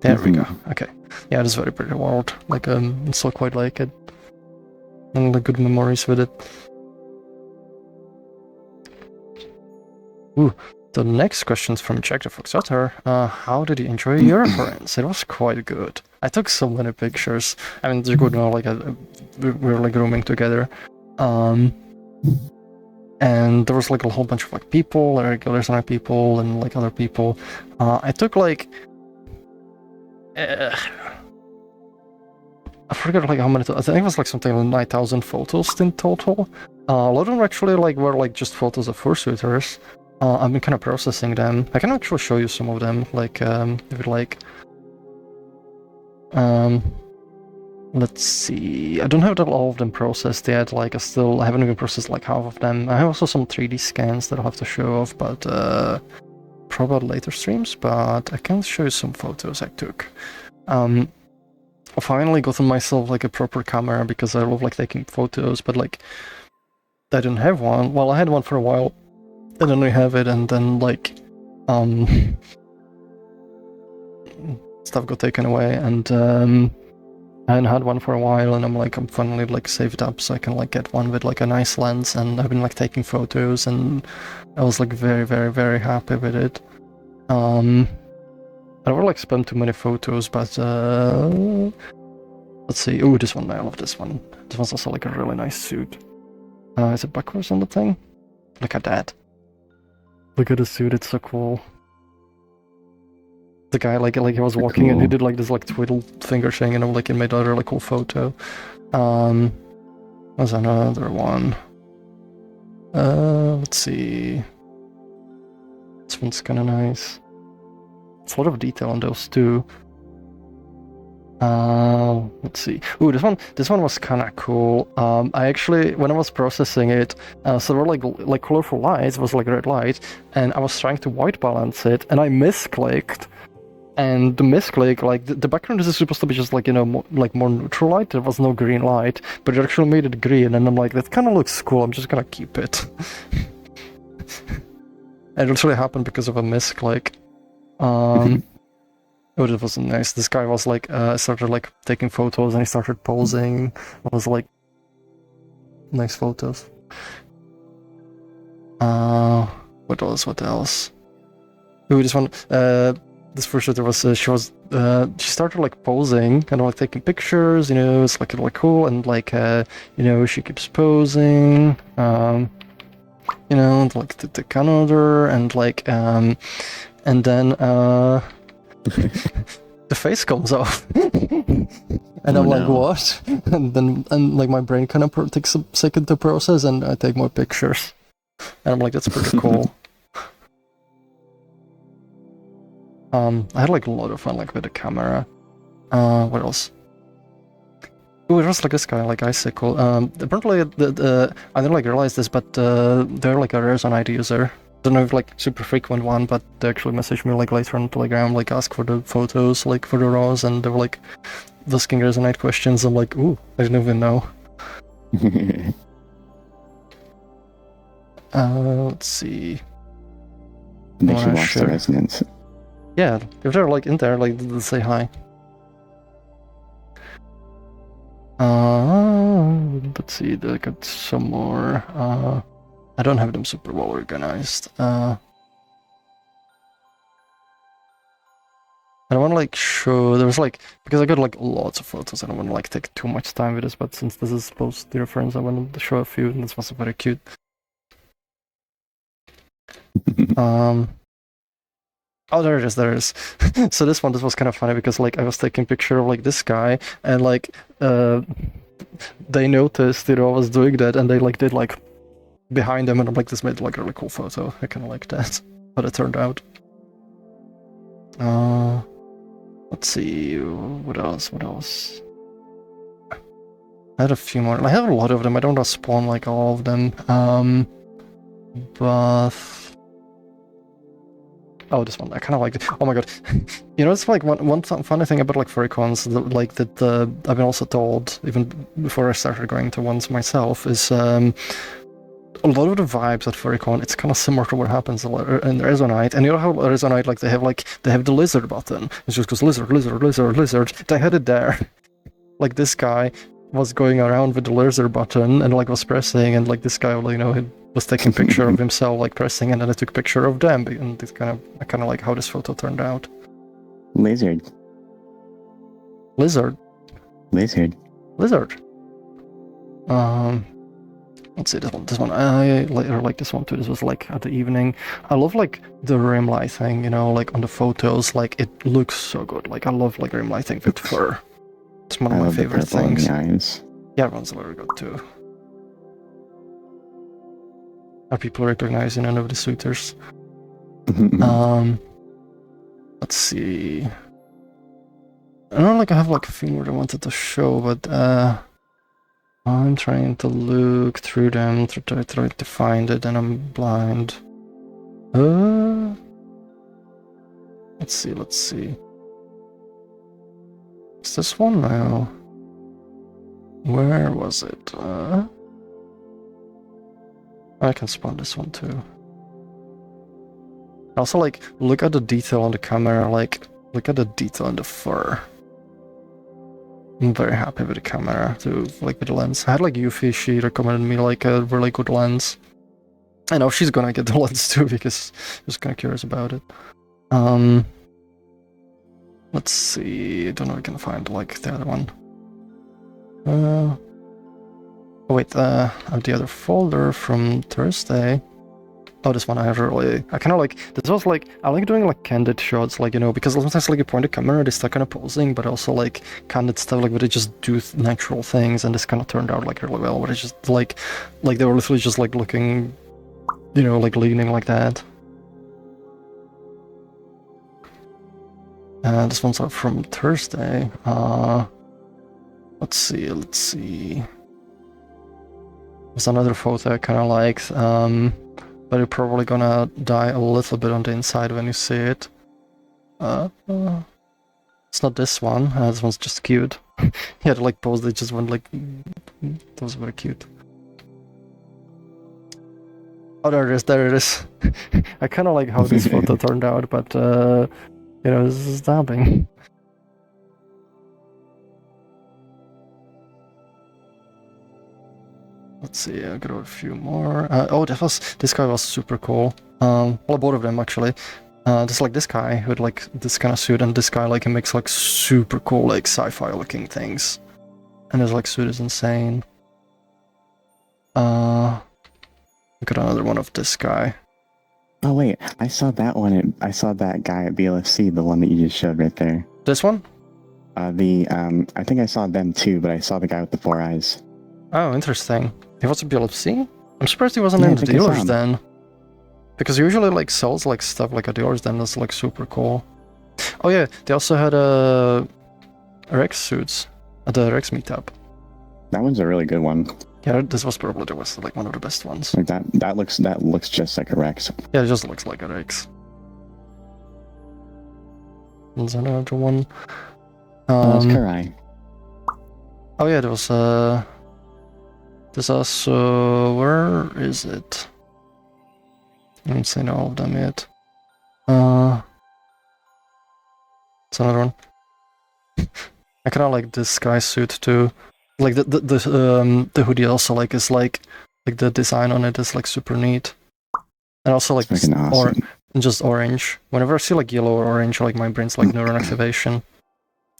There we go. Okay. Yeah, it's a very pretty world. Like I still quite like it. And like good memories with it. Ooh. The next question's from Jack the Fox Otter. How did you enjoy your reference? It was quite good. I took so many pictures. I mean, you could know, like, we were like rooming together. And there was like a whole bunch of like people, like Resonite people and like other people. I took like I forget like how many. I think it was like something like 9,000 photos in total. A lot of them actually like were like just photos of fursuiters. I've been kind of processing them. I can actually show you some of them, like if you like. Let's see. I don't have all of them processed yet. Like I haven't even processed like half of them. I have also some 3D scans that I'll have to show off, but probably later streams. But I can show you some photos I took. I finally gotten myself like a proper camera because I love like taking photos, but like I didn't have one. Well, I had one for a while, and then I have it, and then like, stuff got taken away, and I hadn't had one for a while, and I'm finally like saved up so I can like get one with like a nice lens, and I've been like taking photos, and I was like very, very, very happy with it. I never like spent too many photos, but let's see. Oh, this one, I love this one. This one's also like a really nice suit. Is it backwards on the thing? Look at that. Look at the suit, it's so cool. The guy like he was walking and he did like this like twiddle finger thing, and like it made a really cool photo. There's another one. Let's see. This one's kind of nice. It's a lot of detail on those too. Let's see. Ooh, this one was kind of cool. I actually, when I was processing it, so there were like colorful lights, it was like red light, and I was trying to white balance it, and I misclicked. And the misclick, like the background is supposed to be just like, you know, more neutral light. There was no green light, but it actually made it green, and I'm like, that kind of looks cool. I'm just gonna keep it. And it actually happened because of a misclick. Oh, that was nice. This guy was like, started like taking photos, and he started posing. It was like nice photos. What else? Ooh, this one. This first shooter was she started like posing and like taking pictures. You know, it's like really cool, and like you know, she keeps posing. You know, like the calendar, and like and then the face comes off, and I'm like, what? And like my brain kind of takes a second to process, and I take more pictures, and I'm like, that's pretty cool. I had like a lot of fun like with the camera. What else? Oh, it was like this guy, like Icicle. Apparently, I didn't like realize this, but they're like a Resonite user. I don't know if like super frequent one, but they actually messaged me like later on Telegram, like ask for the photos, like for the RAWs, and they were like asking Resonite questions. I'm like, ooh, I didn't even know. Let's see. They should watch the Resonance. Yeah, if they're like in there, like they'll say hi. Let's see, they got some more. I don't have them super well organized. I don't want to like show, there was like, because I got like lots of photos, I don't want to like take too much time with this, but since this is supposed to be reference, I want to show a few, and this was very cute. Oh, there it is. So this was kind of funny because like I was taking a picture of like this guy, and like they noticed, you know, I was doing that, and they like did like behind them, and I'm like, this made like a really cool photo. I kind of like that, but it turned out. Let's see, what else? I had a few more. I have a lot of them. I don't want to spawn like all of them. But oh, this one, I kind of like it. Oh my god. You know, it's like one funny thing about like furrycons, like that I've been also told, even before I started going to ones myself, is a lot of the vibes at furrycon, it's kind of similar to what happens in Resonite. And you know how Resonite, like they have the lizard button. It just goes lizard. They had it there. Like this guy was going around with the lizard button and like was pressing, and like this guy, you know, he was taking a picture of himself like pressing, and then I took a picture of them, and it's kind of like how this photo turned out. Lizard. Let's see this one. I later like this one too. This was like at the evening. I love like the rim lighting, you know, like on the photos, like it looks so good. Like I love like rim lighting with fur. It's one of my favorite things. Yeah, everyone's very good too. Are people recognizing any of the suitors? Let's see. I don't know, like I have like a few more I wanted to show, but I'm trying to look through them to try to find it, and I'm blind. Let's see. Is this one now? Where was it? I can spawn this one too. Also, like, look at the detail on the camera, like, look at the detail in the fur. I'm very happy with the camera, too, like, with the lens. I had, like, Yuffie, she recommended me, like, a really good lens. I know she's gonna get the lens, too, because she's kinda curious about it. Let's see, I don't know if I can find, like, the other one. Oh, wait, I have the other folder from Thursday. Oh, this one I kind of like, this was like, I like doing like candid shots, like, you know, because sometimes like you point the camera, they start kind of posing, but also like candid stuff, like where they just do natural things, and this kind of turned out like really well, where it's just like they were literally just like looking, you know, like leaning like that. This one's up from Thursday. Let's see. There's another photo I kind of liked, but you're probably gonna die a little bit on the inside when you see it. It's not this one. This one's just cute. He had to like pose. They just went like. That was very cute. Oh, there it is. There it is. I kind of like how this photo turned out, but you know, this is dabbing. Let's see, I got a few more. Oh, this guy was super cool. Well, both of them actually. Just like this guy with like this kind of suit, and this guy like he makes like super cool like sci-fi looking things, and his like suit is insane. I got another one of this guy. Oh wait, I saw that one. I saw that guy at BLFC, the one that you just showed right there. This one? I think I saw them too, but I saw the guy with the 4 eyes. Oh, interesting. He was a BLFC? I'm surprised he wasn't in the dealers then. Because he usually like sells like stuff like at dealers then, that's like super cool. Oh yeah, they also had Rex suits at the Rex meetup. That one's a really good one. Yeah, this was probably like one of the best ones. Like that looks just like a Rex. Yeah, it just looks like a Rex. There's another one. That's Karai. Oh yeah, there was there's also, where is it? I haven't seen all of them yet. It's another one. I kind of like this guy's suit too. Like the hoodie also like is like the design on it is like super neat. And also like awesome. Just orange. Whenever I see like yellow or orange, like my brain's like neuron activation.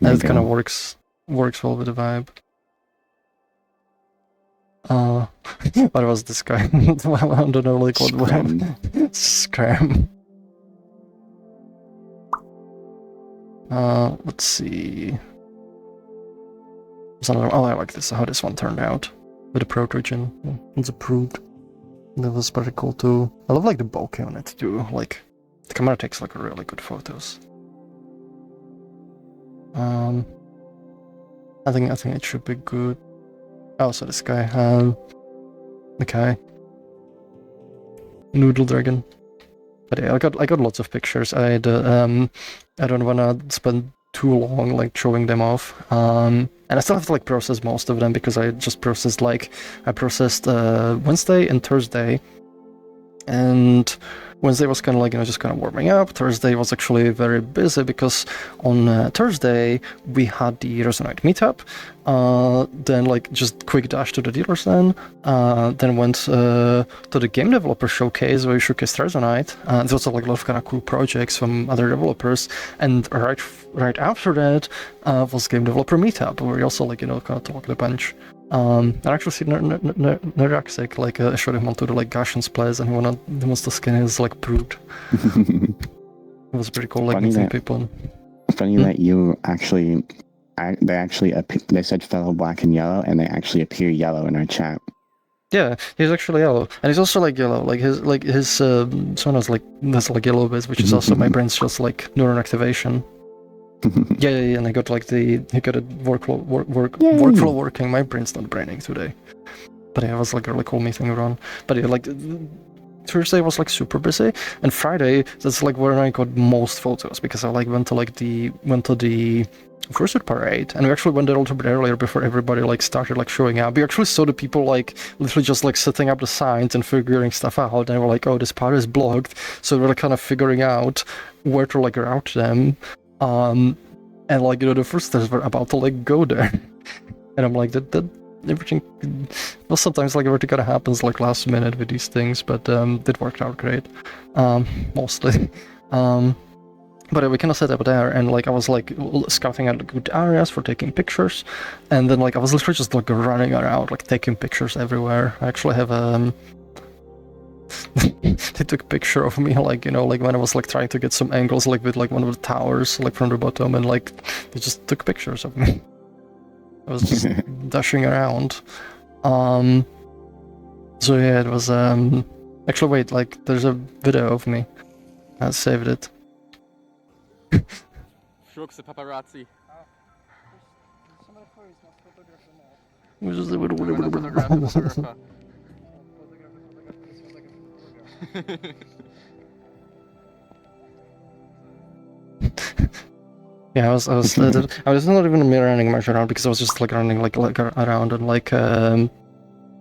And it kind of works well with the vibe. What was this guy? I don't know, like what Scram. Let's see. There's another. Oh, I like this. How this one turned out with the protogen. It's approved. That was pretty cool too. I love like the bokeh on it too. Like the camera takes like really good photos. I think it should be good. Oh, so this guy, okay, Noodle Dragon. But yeah, I got lots of pictures. I don't wanna spend too long like showing them off. And I still have to like process most of them because I just processed Wednesday and Thursday, and Wednesday was kind of like, you know, just kind of warming up. Thursday was actually very busy because on Thursday we had the Resonite meetup. Then like just quick dash to the dealers then went to the game developer showcase where we showcased Resonite. There's also like a lot of kind of cool projects from other developers. And right after that was game developer meetup where we also like, you know, kind of talked a bunch. I actually see Neraxic, like I showed him onto the like Gashan's plays, and he wants to skin his like brood. It was pretty cool, like meeting people. Funny that you actually, they said fellow black and yellow, and they actually appear yellow in our chat. Yeah, he's actually yellow, and he's also like yellow. Like his son has like yellow bits, which is also my brain's just like neuron activation. Yeah, and I got like he got a workflow working. My brain's not braining today, but yeah, it was like a really cool meeting around. But yeah, like Thursday was like super busy, and Friday that's like where I got most photos because I like went to the fursuit parade, and we actually went there a little bit earlier before everybody like started like showing up. We actually saw the people like literally just like setting up the signs and figuring stuff out, and they were like, oh, this part is blocked, so we were like, kind of figuring out where to like route them. And like, the fursuiters were about to like go there, and I'm like, that everything, well, sometimes like everything kind of happens like last minute with these things, but it worked out great, mostly. But we kind of set up there, and like I was like scouting out good areas for taking pictures, and then like I was literally just like running around, like taking pictures everywhere. I actually have they took a picture of me, like, like when I was like trying to get some angles, like with like one of the towers, like from the bottom, and like they just took pictures of me. I was just dashing around. So yeah, it was actually, wait, like there's a video of me. I saved it. Froox the paparazzi. Yeah, I was not even running much around because I was just like running like around and like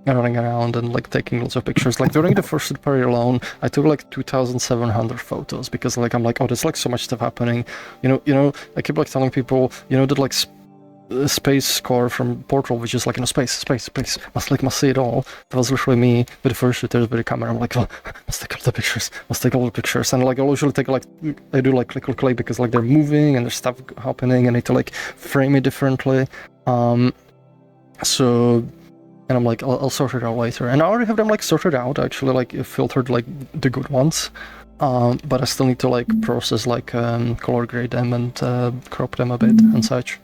running around and like taking lots of pictures. Like during the first party alone, I took like 2,700 photos because like I'm like, oh, there's like so much stuff happening. I keep like telling people, that like space core from Portal, which is like, space, must see it all. That was literally me with the first shooters with the camera. I'm like, well, must take all the pictures, and like I'll usually take like, I do like click because like they're moving and there's stuff happening and I need to like frame it differently. And I'm like, I'll sort it out later. And I already have them like sorted out, actually, like filtered like the good ones. But I still need to like process, like color grade them and crop them a bit and such.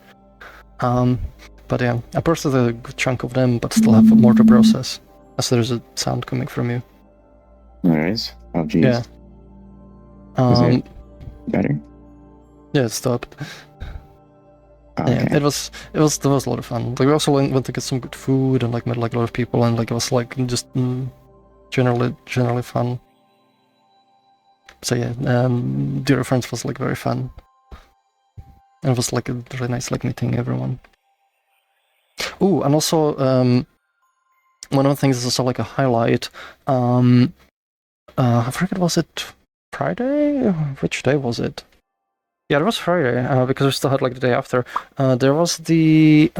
But yeah, I processed a good chunk of them, but still have more to process, as there's a sound coming from you. There is? Oh, geez. Yeah. Is it better? Yeah, it stopped. Okay. Yeah, it was a lot of fun. Like we also went to get some good food and like met like a lot of people, and like it was like just generally fun. So yeah, Dear Friends was like very fun. And it was like a really nice like meeting everyone. Oh, and also one of the things is also like a highlight. I forget, was it Friday? Which day was it? Yeah, it was Friday, because we still had like the day after. There was the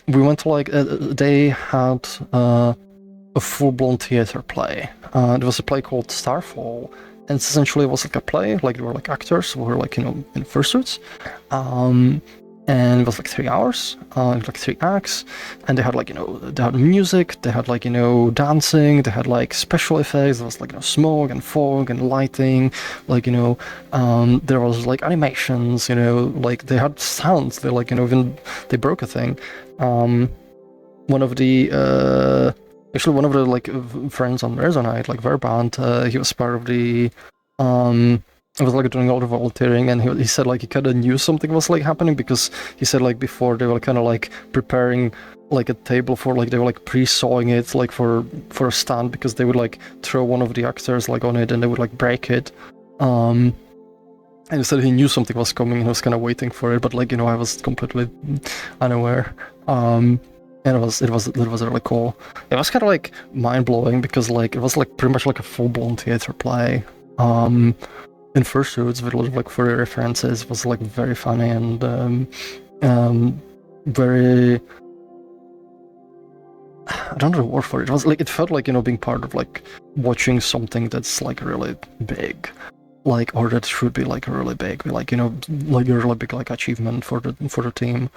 we went to like they had a full-blown theater play. There was a play called Starfall, and essentially it was like a play, like there were like actors who were like in fursuits, and it was like 3 hours, like 3 acts, and they had like they had music, they had like dancing, they had like special effects. There was like smoke and fog and lighting, like there was like animations, like they had sounds. They like even they broke a thing. One of the like friends on Resonite, like Verband, he was part of the I was like doing all the volunteering, and he said like he kind of knew something was like happening, because he said like before they were kind of like preparing like a table for like they were like pre-sawing it like for a stand, because they would like throw one of the actors like on it and they would like break it. And he said he knew something was coming and he was kind of waiting for it, but like I was completely unaware. And it was really cool. It was kind of like mind-blowing, because like it was like pretty much like a full-blown theater play. In fursuits with a lot of like furry references. It was like very funny and very, I don't know the word for it. It was like, it felt like being part of like watching something that's like really big, like, or that should be like really big, like like a really big like achievement for the team.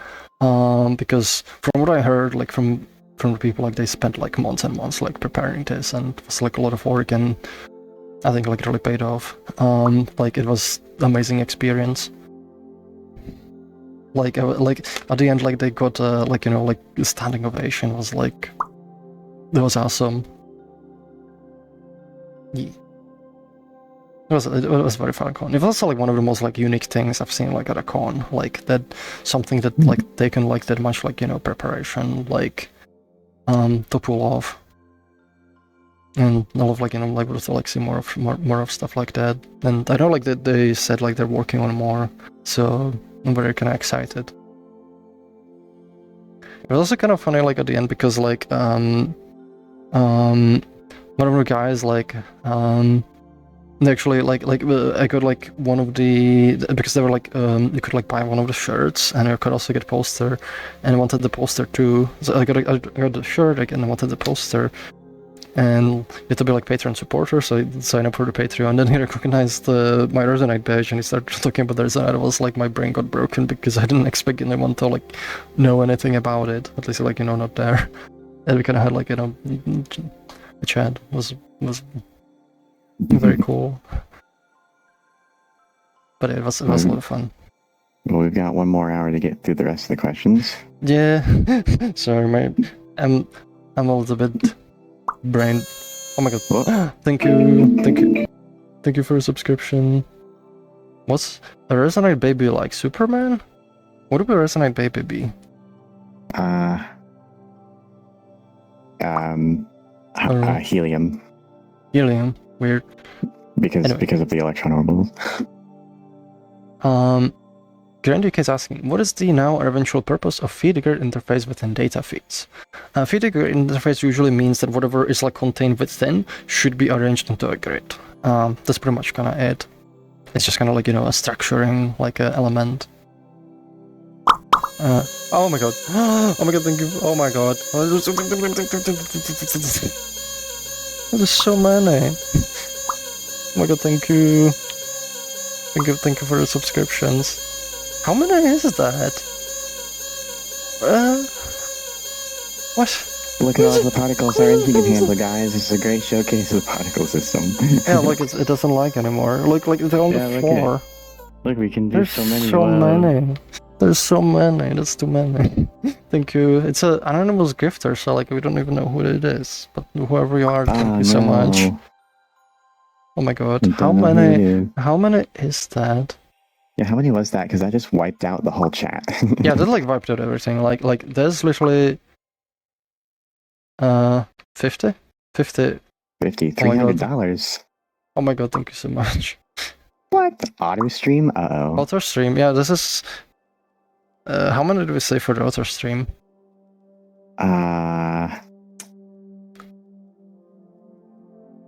Because from what I heard, like from the people, like they spent like months and months like preparing this, and it was like a lot of work, and I think like it really paid off. Like it was an amazing experience. Like at the end, like they got like like a standing ovation. Was like, that was awesome. Yeah. It was very fun con. It was also like one of the most like unique things I've seen like at a con. Like that, something that like taken like that much like preparation like to pull off. And a lot of like, like we'll like see more of stuff like that. And I know like that they said like they're working on more, so I'm very kind of excited. It was also kind of funny like at the end because like one of the guys like actually like I got like one of the, because they were like you could like buy one of the shirts and you could also get a poster, and I wanted the poster too, so I got the shirt like, and I wanted the poster. And you have to be like Patreon supporter, so I sign up for the Patreon. And then he recognized my Resonite badge, and he started talking about the Resonite. It was like my brain got broken because I didn't expect anyone to like know anything about it. At least like not there. And we kind of had like a chat. Was very cool. But it was a lot of fun. Well, we've got 1 more hour to get through the rest of the questions. Yeah. Sorry, I'm a little bit brain. Oh my god. Whoa. Thank you for a subscription. What's a Resonite baby like? Superman? What would a Resonite baby be? Helium. Helium. Weird. Because of the electron orbitals. Grand UK is asking, what is the now or eventual purpose of feed grid interface within data feeds? Feed grid interface usually means that whatever is like contained within should be arranged into a grid. That's pretty much kind of it. It's just kind of like, a structuring like an element. Oh my god. Oh my god, thank you. Oh my god. There's so many. Oh my god, thank you. Thank you for the subscriptions. How many is that? What? Look at all the particles our engine can handle, guys. This is a great showcase of the particle system. Yeah, look, it doesn't like anymore. Look, like they're on the floor. Look, we can do There's so many. So many. There's so many. That's too many. Thank you. It's an anonymous gifter, so like we don't even know who it is. But whoever you are, thank you so much. Oh my god. How many is that? Yeah, how many was that? Because I just wiped out the whole chat. Yeah, that like wiped out everything. Like there's literally 50? $300. Oh my god, thank you so much. What? Auto stream? Uh-oh. Auto stream, yeah, this is how many did we say for the auto stream? I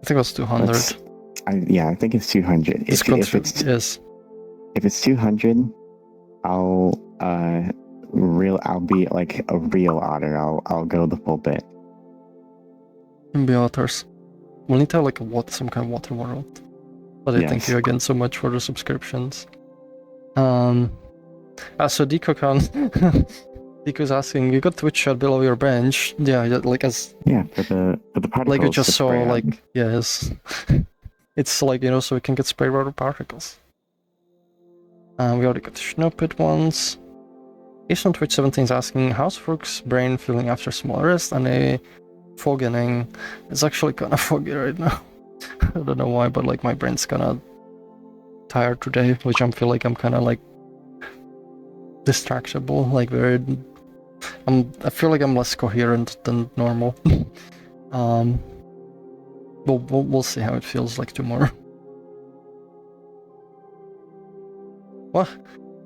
think it was 200. I think it's 200. If it's 200, I'll be like a real otter. I'll go the full bit. Be otters. We'll need to have like some kind of water world. But yes. Thank you again so much for the subscriptions. So Deco's asking, you got Twitch chat below your bench. Yeah, like as for the particles. Like you just saw, like yes. It's like, so we can get sprayed by the particles. We already got the Schnopit ones. Ace on Twitch 17 is asking, how's Froox brain feeling after small rest and a fogging? It's actually kind of foggy right now. I don't know why, but like my brain's kind of tired today, which I feel like I'm kind of like distractible, like I feel like I'm less coherent than normal. We'll see how it feels like tomorrow. What?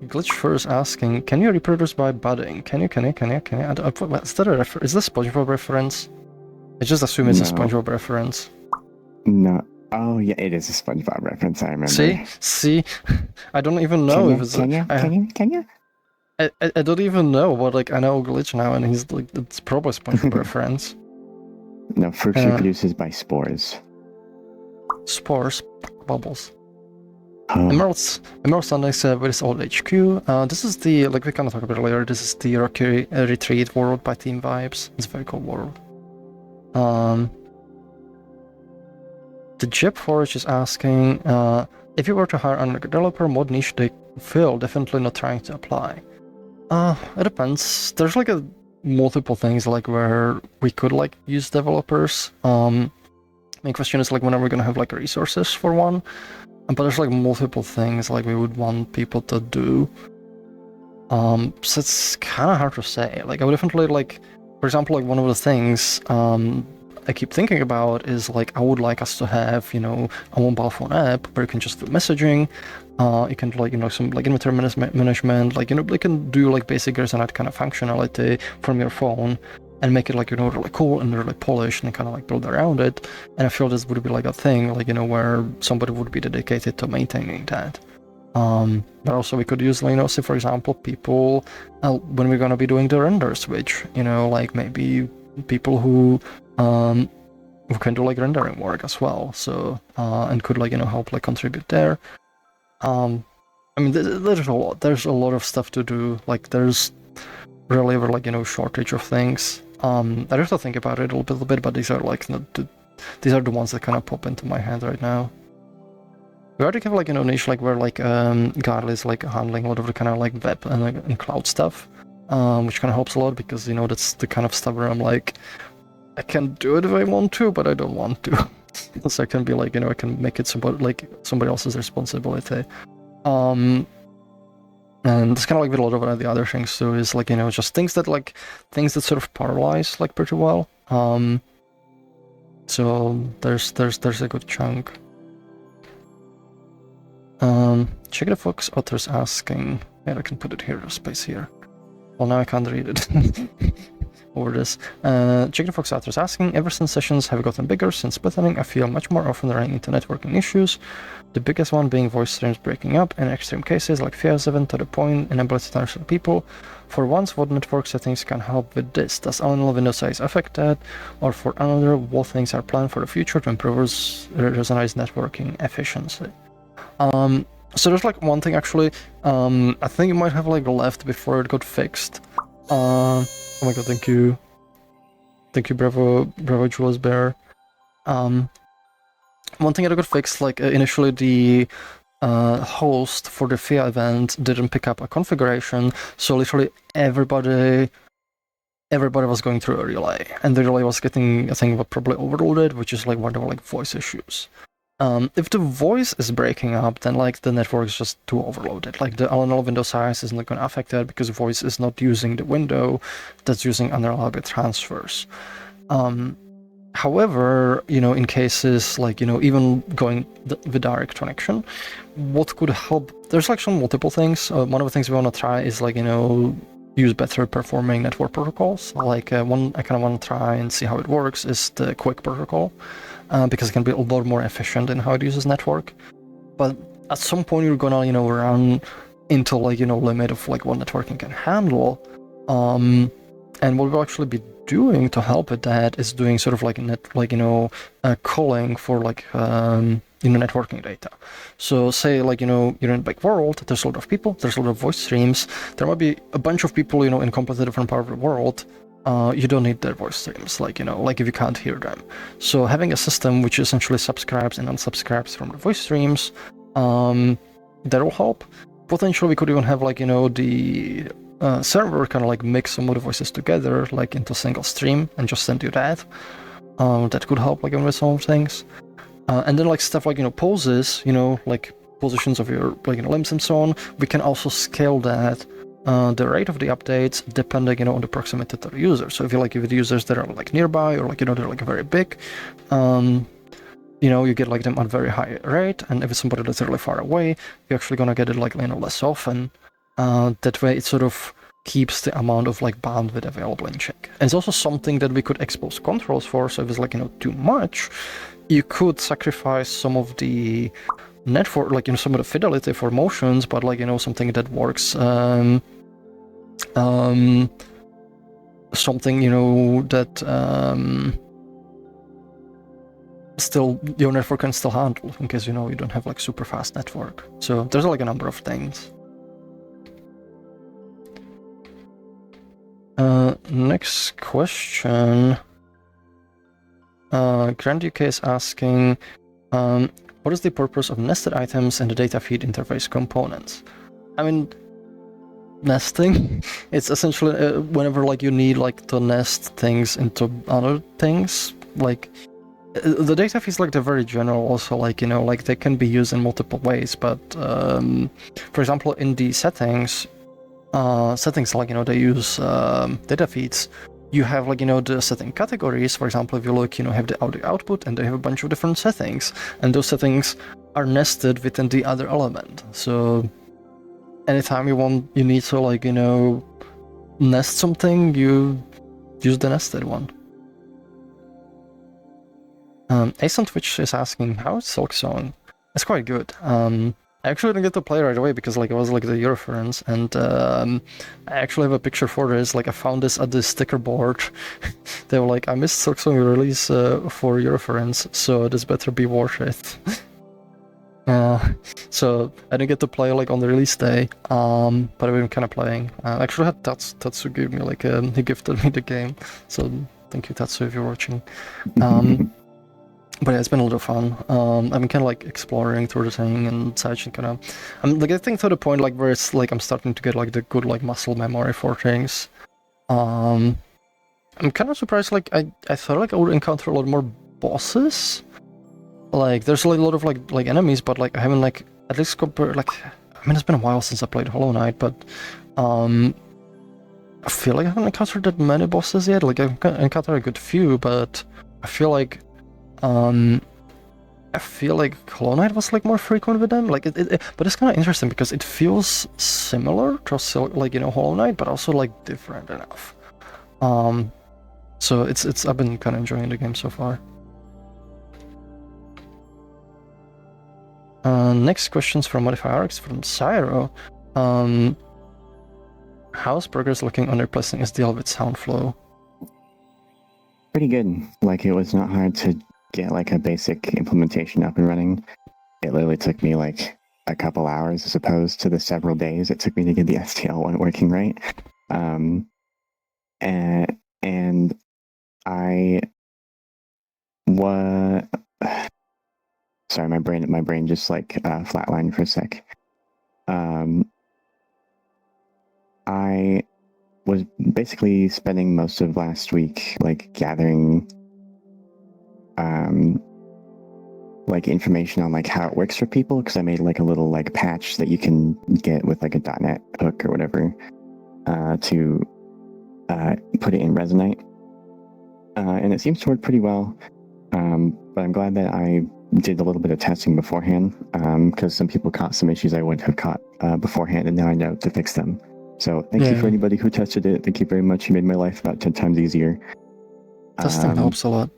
Glitch first asking, can you reproduce by budding? Can you? Is that is this SpongeBob reference? I just assume it's a SpongeBob reference. No. Oh yeah, it is a SpongeBob reference, I remember. See? I don't even know if it's Can you? I don't even know, but like I know Glitch now and he's like, it's probably a SpongeBob reference. No, Froox reproduces by spores. Spores? Bubbles. Emerald Sunday said, where is old HQ? This is the, like we kind of talked about earlier, this is the Rocky Retreat world by Team Vibes. It's a very cool world. The Jib Forge is asking, if you were to hire a developer, what niche they fill, definitely not trying to apply. It depends. There's like multiple things like where we could like use developers. My question is like when are we gonna have like resources for one? But there's like multiple things like we would want people to do. So it's kind of hard to say. Like I would definitely like, for example, like one of the things I keep thinking about is like I would like us to have, you know, a mobile phone app where you can just do messaging, you can do like, you know, some like inventory management, like, you know, you can do like basic Resonite kind of functionality from your phone and make it like, you know, really cool and really polished and kind of like build around it. And I feel this would be like a thing, like, you know, where somebody would be dedicated to maintaining that. But also we could use, you know, say for example, people, when we're going to be doing the render switch, you know, like maybe people who can do like rendering work as well. So, and could like, you know, help like contribute there. I mean, there's a lot of stuff to do. Like there's really ever like, you know, shortage of things. I have to think about it a little bit, but these are like, these are the ones that kind of pop into my head right now. We already have like, you know, niche like where like Garl is like handling a lot of the kind of like web and cloud stuff, which kind of helps a lot because, you know, that's the kind of stuff where I'm like, I can do it if I want to, but I don't want to. So I can be like, you know, I can make it somebody else's responsibility. And it's kind of like with a lot of the other things too, is like, you know, just things that sort of paralyze like pretty well. So there's a good chunk. Check the Froox authors asking. Yeah, I can put it here, space here. Well, now I can't read it over this. Check the Froox authors asking. Ever since sessions have gotten bigger since splitting, I feel much more often running into networking issues. The biggest one being voice streams breaking up, in extreme cases like FIA7 to the point, inability to understand people. For once, what network settings can help with this? Does LNL window size affect that? Or for another, what things are planned for the future to improve Resonite's networking efficiency? So there's like one thing actually, I think it might have like left before it got fixed. Oh my god, thank you, bravo Jules Bear. One thing that got fixed, like initially the host for the FIA event didn't pick up a configuration, so literally everybody was going through a relay, and the relay was getting, I think, probably overloaded, which is like where there were like voice issues. If the voice is breaking up, then like the network is just too overloaded. Like the LNL window size is not going to affect that because voice is not using the window that's using unreliable transfers. However, you know, in cases like, you know, even going with direct connection, what could help? There's like some multiple things. One of the things we want to try is like, you know, use better performing network protocols. Like one I kind of want to try and see how it works is the Quick protocol. Because it can be a lot more efficient in how it uses network. But at some point you're gonna, you know, run into like, you know, limit of like what networking can handle. And what we'll actually be doing to help with that is doing sort of like calling for like you know, networking data. So say like, you know, you're in a big world, there's a lot of people, there's a lot of voice streams, there might be a bunch of people, you know, in completely different part of the world. You don't need their voice streams, like, you know, like if you can't hear them. So having a system which essentially subscribes and unsubscribes from the voice streams, that will help. Potentially we could even have like, you know, the server kind of like mix some of the voices together, like into a single stream and just send you that. That could help like with some things. And then like stuff like, you know, poses, you know, like positions of your like, you know, limbs and so on, we can also scale that. The rate of the updates depending, you know, on the proximity to the user. So if you like, if the users that are like nearby or like, you know, they're like very big, you know, you get like them at very high rate, and if it's somebody that's really far away, you're actually gonna get it like, you know, less often. That way it sort of keeps the amount of like bandwidth available in check. And it's also something that we could expose controls for. So if it's like, you know, too much, you could sacrifice some of the network, like, you know, some of the fidelity for motions, but like, you know, something that works, something, you know, that still your network can still handle in case, you know, you don't have like super fast network. So there's like a number of things. Next question. Grand UK is asking, what is the purpose of nested items and the data feed interface components? I mean, nesting, it's essentially whenever like you need like to nest things into other things, like the data feeds, like they're very general also, like, you know, like they can be used in multiple ways, but for example in the settings like, you know, they use data feeds you have like, the setting categories. For example, if you look, have the audio output, and they have a bunch of different settings, and those settings are nested within the other element. So anytime you need to like, nest something, you use the nested one. Ace on Twitch is asking, how is Silksong? It's quite good. I actually didn't get to play right away because like it was like the Eurofurence, and I actually have a picture for this. Like I found this at the sticker board. They were like, I missed Silksong release for Eurofurence, so this better be worth it. So I didn't get to play like on the release day, but I've been kind of playing. I actually had Tatsu give me like he gifted me the game, so thank you Tatsu if you're watching. But yeah, it's been a lot of fun. I've been kind of like exploring through the thing and such, and kind of, I'm like getting to the point like where it's like I'm starting to get like the good like muscle memory for things. I'm kind of surprised. Like I thought like I would encounter a lot more bosses. Like there's a lot of like enemies, but like I haven't like at least compared like. I mean, it's been a while since I played Hollow Knight, but I feel like I haven't encountered that many bosses yet. Like I've encountered a good few, but I feel like Hollow Knight was like more frequent with them. Like but it's kind of interesting because it feels similar to like Hollow Knight, but also like different enough. So it's I've been kind of enjoying the game so far. Next questions from Modify Arcs from Cyro. How's progress looking on replacing SDL with SoundFlow? Pretty good. Like it was not hard to get like a basic implementation up and running. It literally took me like a couple hours as opposed to the several days it took me to get the STL one working right. And I was sorry, my brain just like flatlined for a sec. I was basically spending most of last week like gathering like information on like how it works for people, because I made like a little like patch that you can get with like a .NET hook or whatever to put it in Resonite, and it seems to work pretty well. But I'm glad that I did a little bit of testing beforehand, because some people caught some issues I wouldn't have caught beforehand, and now I know to fix them. So thank you for anybody who tested it. Thank you very much. You made my life about 10 times easier. Testing helps a lot.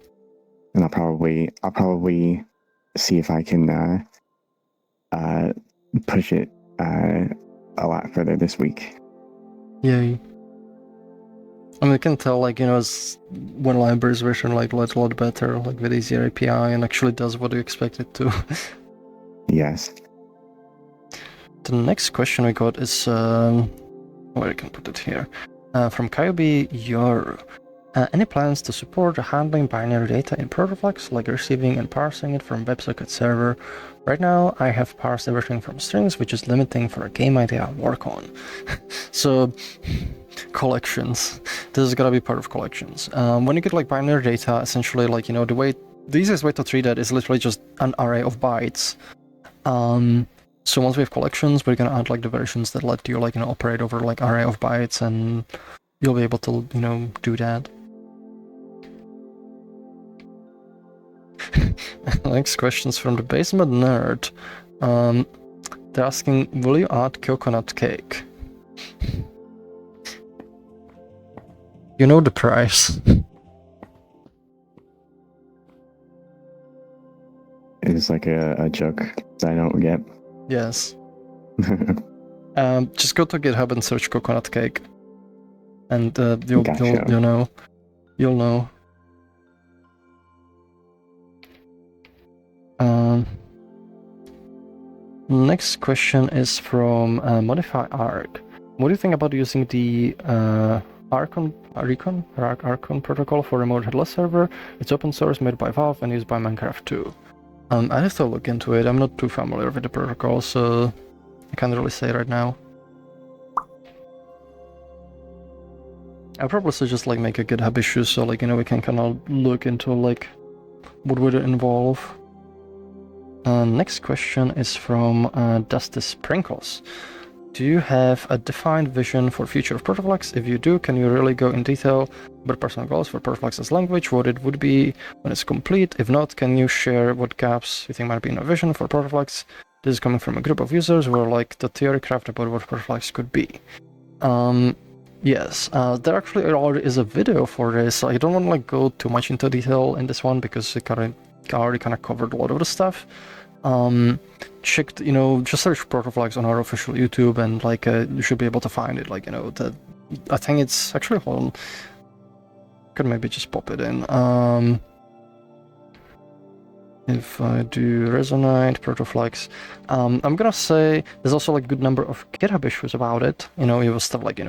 And I'll probably see if I can push it a lot further this week. Yay. I mean, I can tell, like, as when libraries version like a lot better, like with easier API, and actually does what you expect it to. Yes. The next question we got is, where I can put it here, from Kyobi Yoru. Any plans to support handling binary data in Protoflux, like receiving and parsing it from WebSocket server? Right now, I have parsed everything from strings, which is limiting for a game idea I work on. So, collections. This is gonna be part of collections. When you get like binary data, essentially, like the easiest way to treat that is literally just an array of bytes. So once we have collections, we're gonna add like the versions that let you like operate over like array of bytes, and you'll be able to do that. Next questions from the Basement Nerd. They're asking, will you add coconut cake? You know the price. It's like a joke that I don't get. Yes. Just go to GitHub and search coconut cake, and you'll know. Next question is from Modify Arc. What do you think about using the Archon protocol for remote headless server? It's open source, made by Valve, and used by Minecraft too. I have to look into it. I'm not too familiar with the protocol, so I can't really say right now. I'll probably just like make a GitHub issue, so like we can kind of look into like what would it involve. Next question is from Dusty Sprinkles. do you have a defined vision for future of Protoflex? If you do, can you really go in detail about personal goals for Protoflex as language, what it would be when it's complete? If not, can you share what gaps you think might be in a vision for Protoflex? This is coming from a group of users who are like the theory craft about what Protoflex could be. Yes, there actually already is a video for this. I don't want to like go too much into detail in this one because it already kind of covered a lot of the stuff. Checked, just search Protoflex on our official YouTube and like you should be able to find it. Like, I think it's actually, hold on, could maybe just pop it in. If I do Resonite, Protoflex, I'm gonna say there's also like a good number of GitHub issues about it. You have stuff like,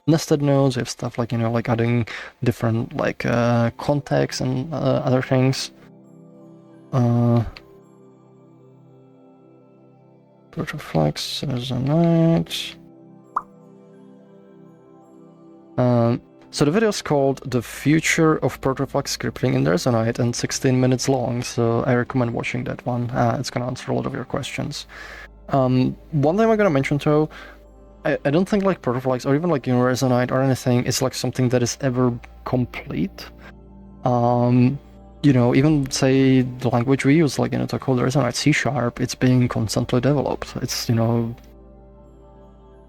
nested nodes, you have stuff like, like adding different like contexts and other things. Protoflex, Resonite. So the video is called The Future of Protoflex Scripting in Resonite and 16 minutes long, so I recommend watching that one. It's going to answer a lot of your questions. One thing I'm going to mention though, I don't think like Protoflex or even like Resonite or anything is like something that is ever complete. Even say the language we use, like to code Resonite, C#, it's being constantly developed. It's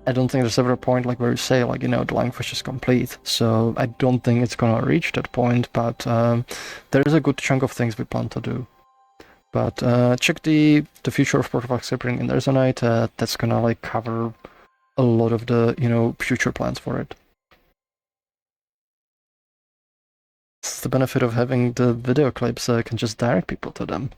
I don't think there's ever a point like where you say like the language is complete. So I don't think it's gonna reach that point, but there is a good chunk of things we plan to do. But check the future of Protoflex scripting in Resonite. That's gonna like cover a lot of the future plans for it. It's the benefit of having the video clips. I can just direct people to them.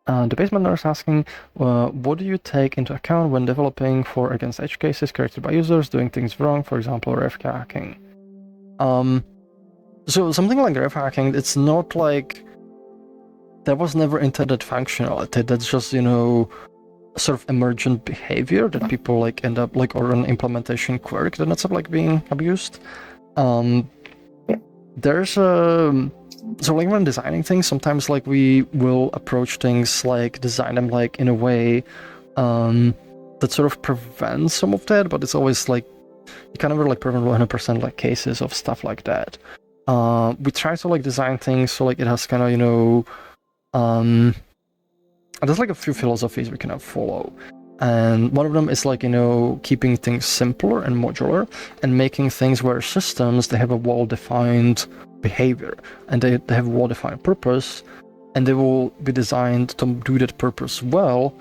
The basement is asking, what do you take into account when developing for against edge cases created by users doing things wrong, for example, ref hacking? So something like ref hacking, it's not like there was never intended functionality. That's just sort of emergent behavior that people like end up like, or an implementation quirk that ends up like being abused. There's a so like when designing things, sometimes like we will approach things like design them like in a way that sort of prevents some of that, but it's always like you can never like prevent 100% like cases of stuff like that. We try to like design things so like it has kind of there's like a few philosophies we can follow. And one of them is like, keeping things simpler and modular and making things where systems, they have a well-defined behavior and they have a well-defined purpose and they will be designed to do that purpose well,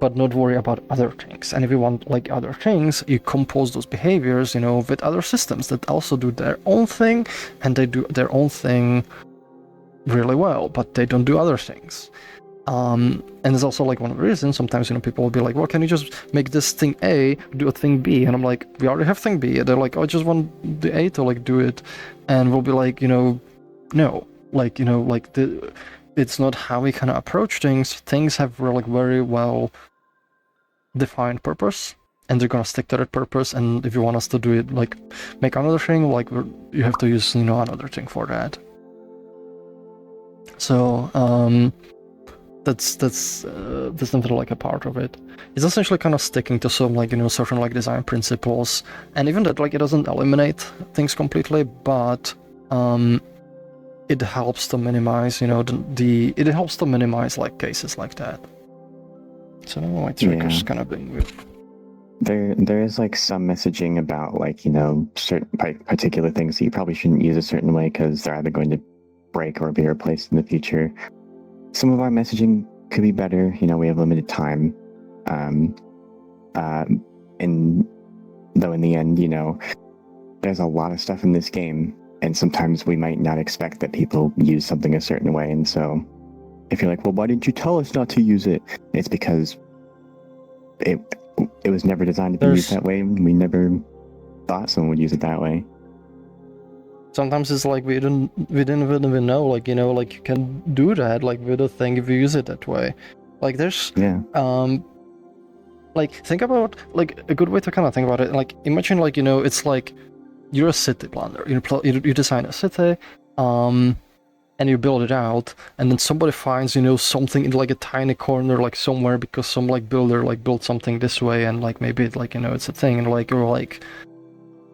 but not worry about other things. And if you want like other things, you compose those behaviors, with other systems that also do their own thing and they do their own thing really well, but they don't do other things. And it's also like one of the reasons sometimes people will be like, well, can you just make this thing A do a thing B? And I'm like, we already have thing B. And they're like, oh, I just want the A to like do it. And we'll be like, no, like it's not how we kind of approach things. Things have like very well defined purpose and they're gonna stick to that purpose. And if you want us to do it, like make another thing, like you have to use another thing for that. So that's definitely like a part of it. It's essentially kind of sticking to some like certain like design principles, and even that like it doesn't eliminate things completely, but it helps to minimize it helps to minimize like cases like that. So my trigger's kind of being weird. There is like some messaging about like certain particular things that you probably shouldn't use a certain way because they're either going to break or be replaced in the future. Some of our messaging could be better. We have limited time. And though in the end, there's a lot of stuff in this game, and sometimes we might not expect that people use something a certain way. And so if you're like, well, why didn't you tell us not to use it? It's because it was never designed to be used that way. We never thought someone would use it that way. Sometimes it's like we didn't even know, like like you can do that like with a thing if you use it that way. Like there's like think about like a good way to kind of think about it. Like imagine like it's like you're a city planner. You design a city, and you build it out, and then somebody finds, something in like a tiny corner, like somewhere, because some like builder like built something this way, and like maybe it, like, it's a thing, and like you're like,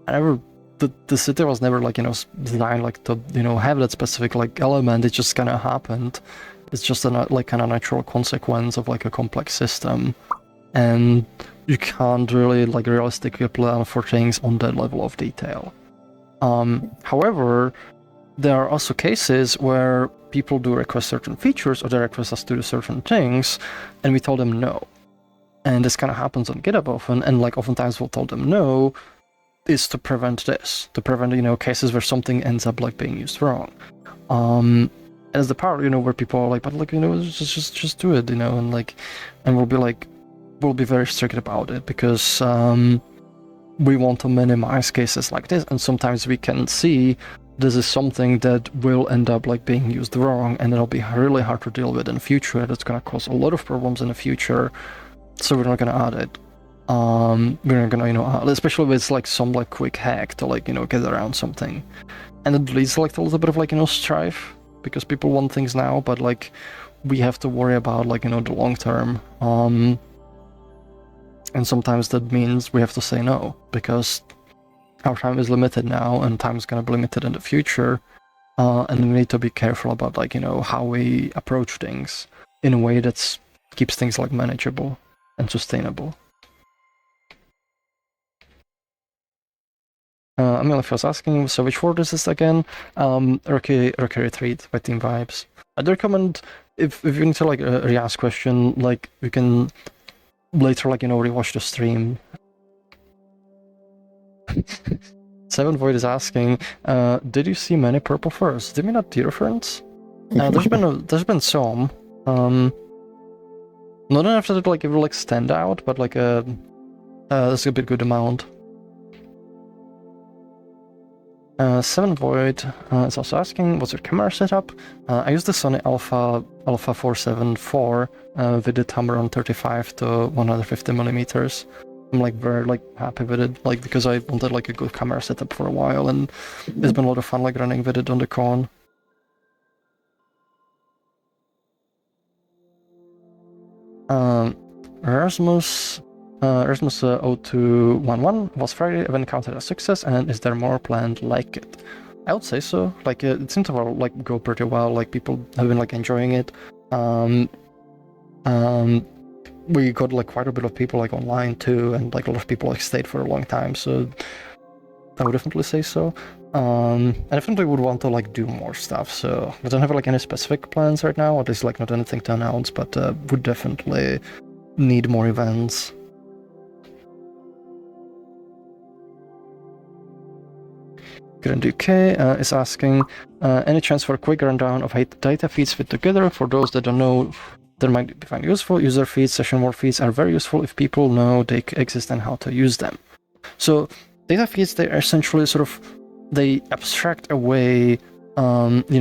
I never, the city was never like, designed like to, have that specific like element. It just kind of happened. It's just a like kind of natural consequence of like a complex system, and you can't really like realistically plan for things on that level of detail. However, there are also cases where people do request certain features, or they request us to do certain things, and we tell them no. And this kind of happens on GitHub often, and like oftentimes we'll tell them no is to prevent this, to prevent, cases where something ends up like being used wrong. As the part, where people are like, but like, just do it, and like, and we'll be very strict about it, because we want to minimize cases like this, and sometimes we can see this is something that will end up like being used wrong, and it'll be really hard to deal with in the future. That's going to cause a lot of problems in the future, so we're not going to add it. We're not going to, especially if it's like some like quick hack to like, get around something, and it leads like to a little bit of like, strife, because people want things now, but like we have to worry about like, the long term. And sometimes that means we have to say no, because our time is limited now, and time is going to be limited in the future, and we need to be careful about like, how we approach things in a way that keeps things like manageable and sustainable. Amelia was asking, so which word is this again? Rookie Retreat by Team Vibes. I'd recommend, if you need to like re-ask question, like you can later like, rewatch the stream. Seven Void is asking, did you see many purple furs? Did you mean not deer ferns? There's been some. Not enough that like it will like stand out, but like there's a bit good amount. Seven Void is also asking, what's your camera setup? I use the Sony Alpha 474 with the Tamron 35 to 150 millimeters. I'm like very like happy with it, like because I wanted like a good camera setup for a while, and it's been a lot of fun like running with it on the con. Erasmus 0211 was Friday event counted as success, and is there more planned like it? I would say so. Like it seemed to like go pretty well. Like people have been like enjoying it. We got like quite a bit of people like online too, and like a lot of people like stayed for a long time. So I would definitely say so. I definitely would want to like do more stuff. So I don't have like any specific plans right now, at least like not anything to announce, but would definitely need more events. Grand UK is asking, any chance for a quick rundown of how data feeds fit together? For those that don't know, they might be find useful. User feeds, session word feeds are very useful if people know they exist and how to use them. So data feeds, they are essentially sort of, they abstract away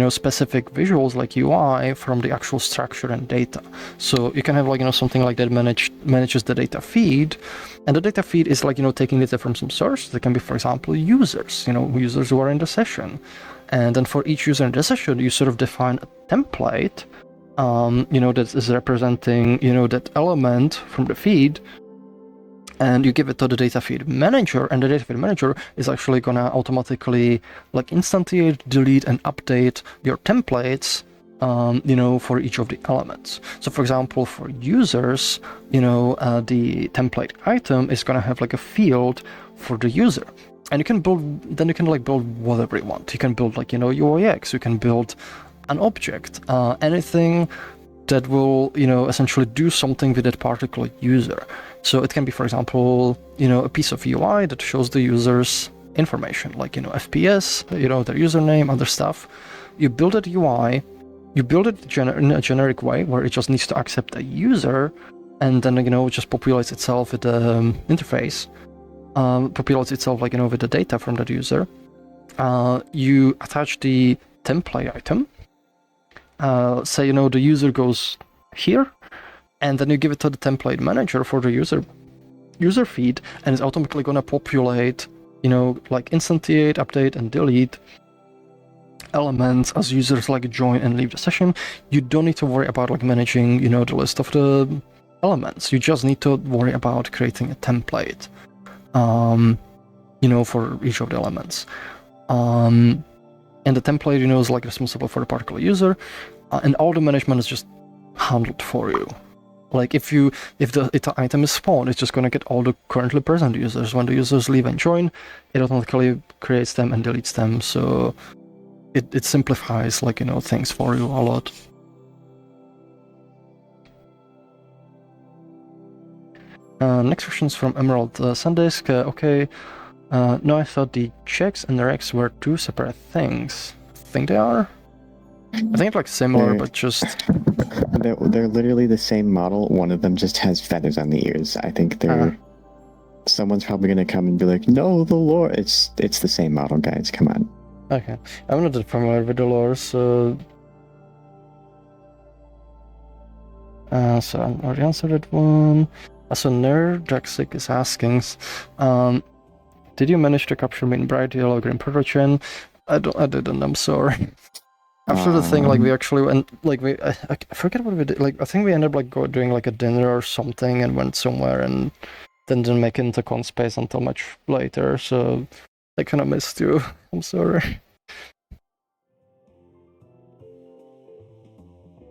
specific visuals like UI from the actual structure and data. So you can have like, something like that manages the data feed, and the data feed is like, taking data from some source. That can be, for example, users, users who are in the session. And then for each user in the session, you sort of define a template, that is representing, that element from the feed, and you give it to the data feed manager, and the data feed manager is actually gonna automatically like instantiate, delete, and update your templates, for each of the elements. So for example, for users, the template item is gonna have like a field for the user, and you can build whatever you want. You can build like, UIX, you can build an object, anything that will, essentially do something with that particular user. So it can be, for example, a piece of UI that shows the user's information, like, FPS, their username, other stuff. You build that UI, you build it in a generic way where it just needs to accept a user, and then, it just populates itself with the interface, populates itself, like, with the data from that user. You attach the template item, say, the user goes here, and then you give it to the template manager for the user feed, and it's automatically going to populate, like instantiate, update, and delete elements as users like join and leave the session, you don't need to worry about like managing, you know, the list of the elements. You just need to worry about creating a template, you know, for each of the elements. And the template, you know, is like responsible for the particular user, and all the management is just handled for you. Like if the item is spawned, it's just gonna get all the currently present users. When the users leave and join, it automatically creates them and deletes them. So it simplifies, like, you know, things for you a lot. Next question is from Emerald Sandisk. Okay, no, I thought the checks and the recs were two separate things. I think they are. I think it's like similar, but just they're literally the same model. One of them just has feathers on the ears. I think they're someone's probably gonna come and be like, "No, the lore." It's the same model, guys. Come on. Okay, I'm not that familiar with the lore, so so I already answered that one. So Nerdaxic is asking, did you manage to capture me in bright yellow green protogen? I didn't. I'm sorry. After the thing, like, we actually went, like, I forget what we did. Like, I think we ended up like doing like a dinner or something and went somewhere, and then didn't make it into con space until much later. So I kind of missed you. I'm sorry.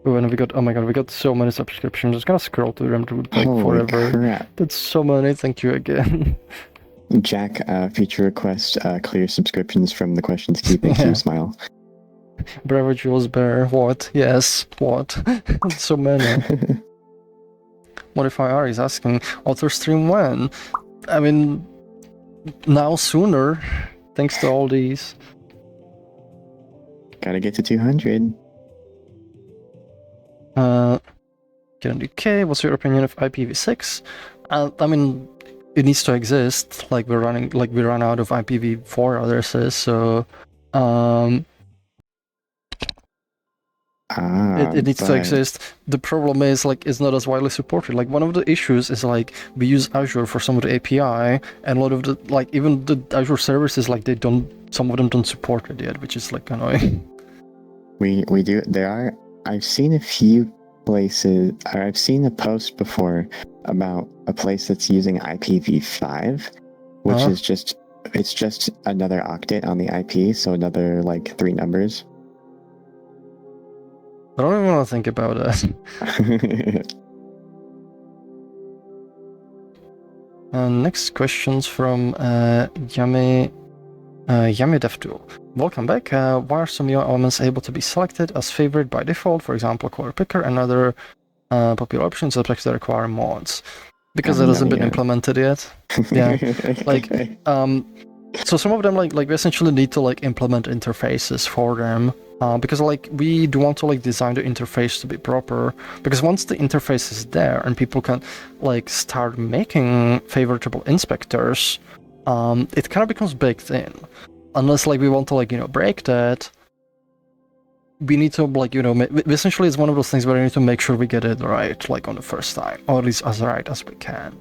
Oh, and we got, oh my god, we got so many subscriptions. I'm just gonna scroll through them to like Holy forever. crap. That's so many. Thank you again. Jack, feature request, clear subscriptions from the questions keeping you smile. Bravo Jules Bear, what? Yes, what? So many. Modify R is asking, author stream when? I mean, now sooner, thanks to all these. Gotta get to 200. UK, what's your opinion of IPv6? I mean, it needs to exist. Like we ran out of IPv4 addresses, so it needs to exist. The problem is, like, it's not as widely supported. Like, one of the issues is, like, we use Azure for some of the API, and a lot of the, like, even the Azure services, like, some of them don't support it yet, which is, like, annoying. We do. I've seen a few places, or I've seen a post before about a place that's using IPv5, which is just another octet on the IP, so another, like, 3 numbers. I don't even want to think about that. Next question's from Yami DevTool. Welcome back. Why are some UI elements able to be selected as favored by default? For example, color picker and other popular options that actually require mods. Because it hasn't been implemented yet. Yeah. Like, so some of them, like we essentially need to, like, implement interfaces for them. Because, like, we do want to, like, design the interface to be proper. Because once the interface is there and people can, like, start making favorable inspectors, it kind of becomes baked in. Unless, like, we want to, like, you know, break that, we need to, like, you know, essentially it's one of those things where we need to make sure we get it right, like, on the first time, or at least as right as we can.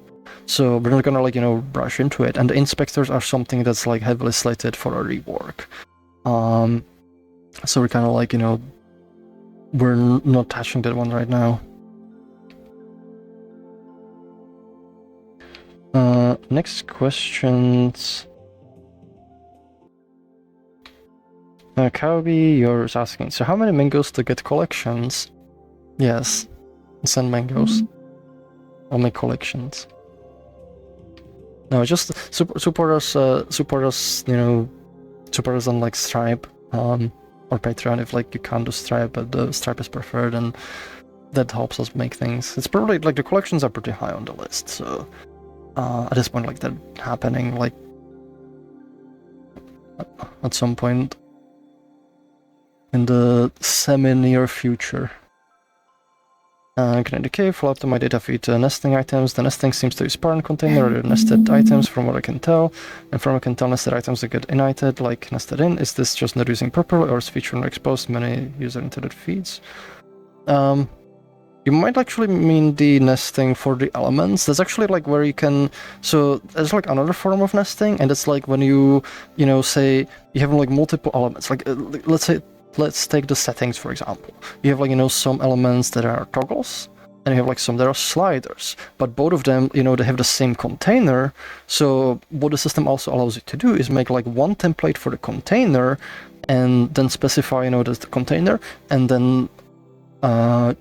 So we're not gonna, like, you know, rush into it. And the inspectors are something that's, like, heavily slated for a rework. So we're kind of, like, you know, we're not touching that one right now. Next questions. Kaobi, you're asking, so how many mangoes to get collections? Yes, send mangoes. Only collections. No, just support us, you know, support us on, like, Stripe, or Patreon if, like, you can't do Stripe, but the Stripe is preferred, and that helps us make things. It's probably, like, the collections are pretty high on the list, so at this point, like, that happening, like, at some point in the semi-near future. Can indicate follow up to my data feed nesting items. The nesting seems to use parent container or nested items from what I can tell. And from what I can tell, nested items that get inited, like nested in. Is this just not using properly, or is feature not exposed to many user intended feeds? You might actually mean the nesting for the elements. That's actually like where you can. So there's like another form of nesting, and it's like when you know, say you have like multiple elements. Like let's take the settings for example. You have like some elements that are toggles, and you have like some that are sliders. But both of them, they have the same container. So what the system also allows you to do is make like one template for the container, and then specify that's the container, and then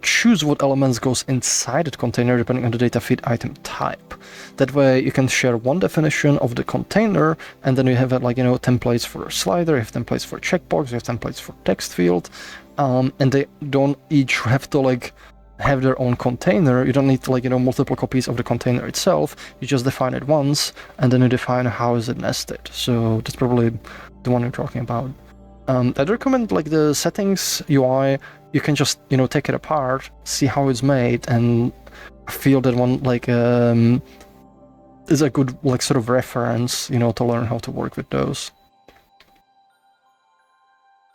choose what elements goes inside that container depending on the data feed item type. That way you can share one definition of the container, and then you have like templates for a slider, you have templates for checkbox, you have templates for text field, and they don't each have to like have their own container. You don't need like multiple copies of the container itself. You just define it once, and then you define how is it nested. So that's probably the one you're talking about. I'd recommend like the settings UI. You can just take it apart, see how it's made, and I feel that one like is a good like sort of reference to learn how to work with those.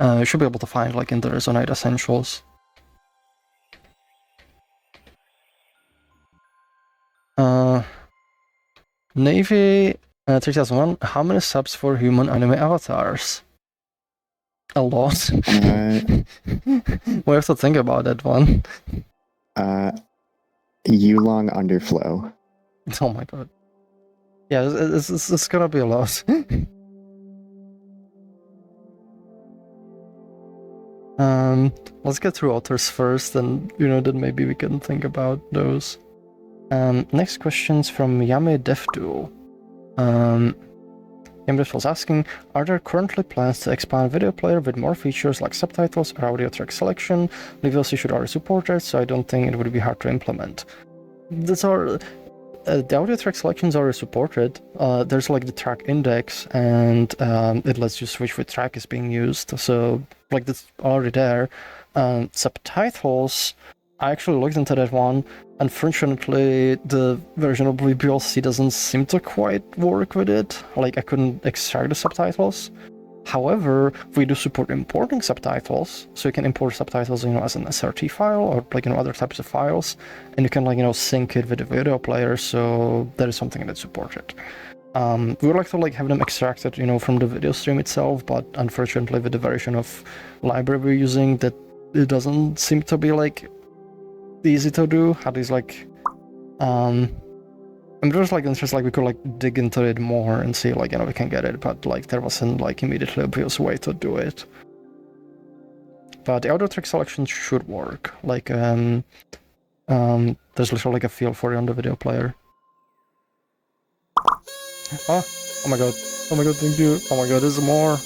You should be able to find like in the Resonite essentials. Navy 3001. How many subs for human anime avatars? A lot. We have to think about that one. Yulong underflow. Oh my god. Yeah, it's gonna be a lot. Let's get through authors first, and then maybe we can think about those. Next question's from Yame DevDuel. Yame was asking, are there currently plans to expand video player with more features like subtitles or audio track selection? VLC should already support it, so I don't think it would be hard to implement. The audio track selections are supported. There's like the track index, and it lets you switch which track is being used. So like that's already there. Subtitles, I actually looked into that one. Unfortunately, the version of VLC doesn't seem to quite work with it. Like I couldn't extract the subtitles. However, we do support importing subtitles, so you can import subtitles, as an SRT file or like other types of files, and you can like sync it with the video player. So that is something that's supported. We would like to like have them extracted, from the video stream itself, but unfortunately, with the version of library we're using, that it doesn't seem to be like easy to do. At least like, I'm just like interested, like we could like dig into it more and see like we can get it, but like there wasn't like immediately obvious way to do it. But the audio track selection should work. Like there's literally like a feel for it on the video player. Oh my god, thank you. Oh my god, there's more.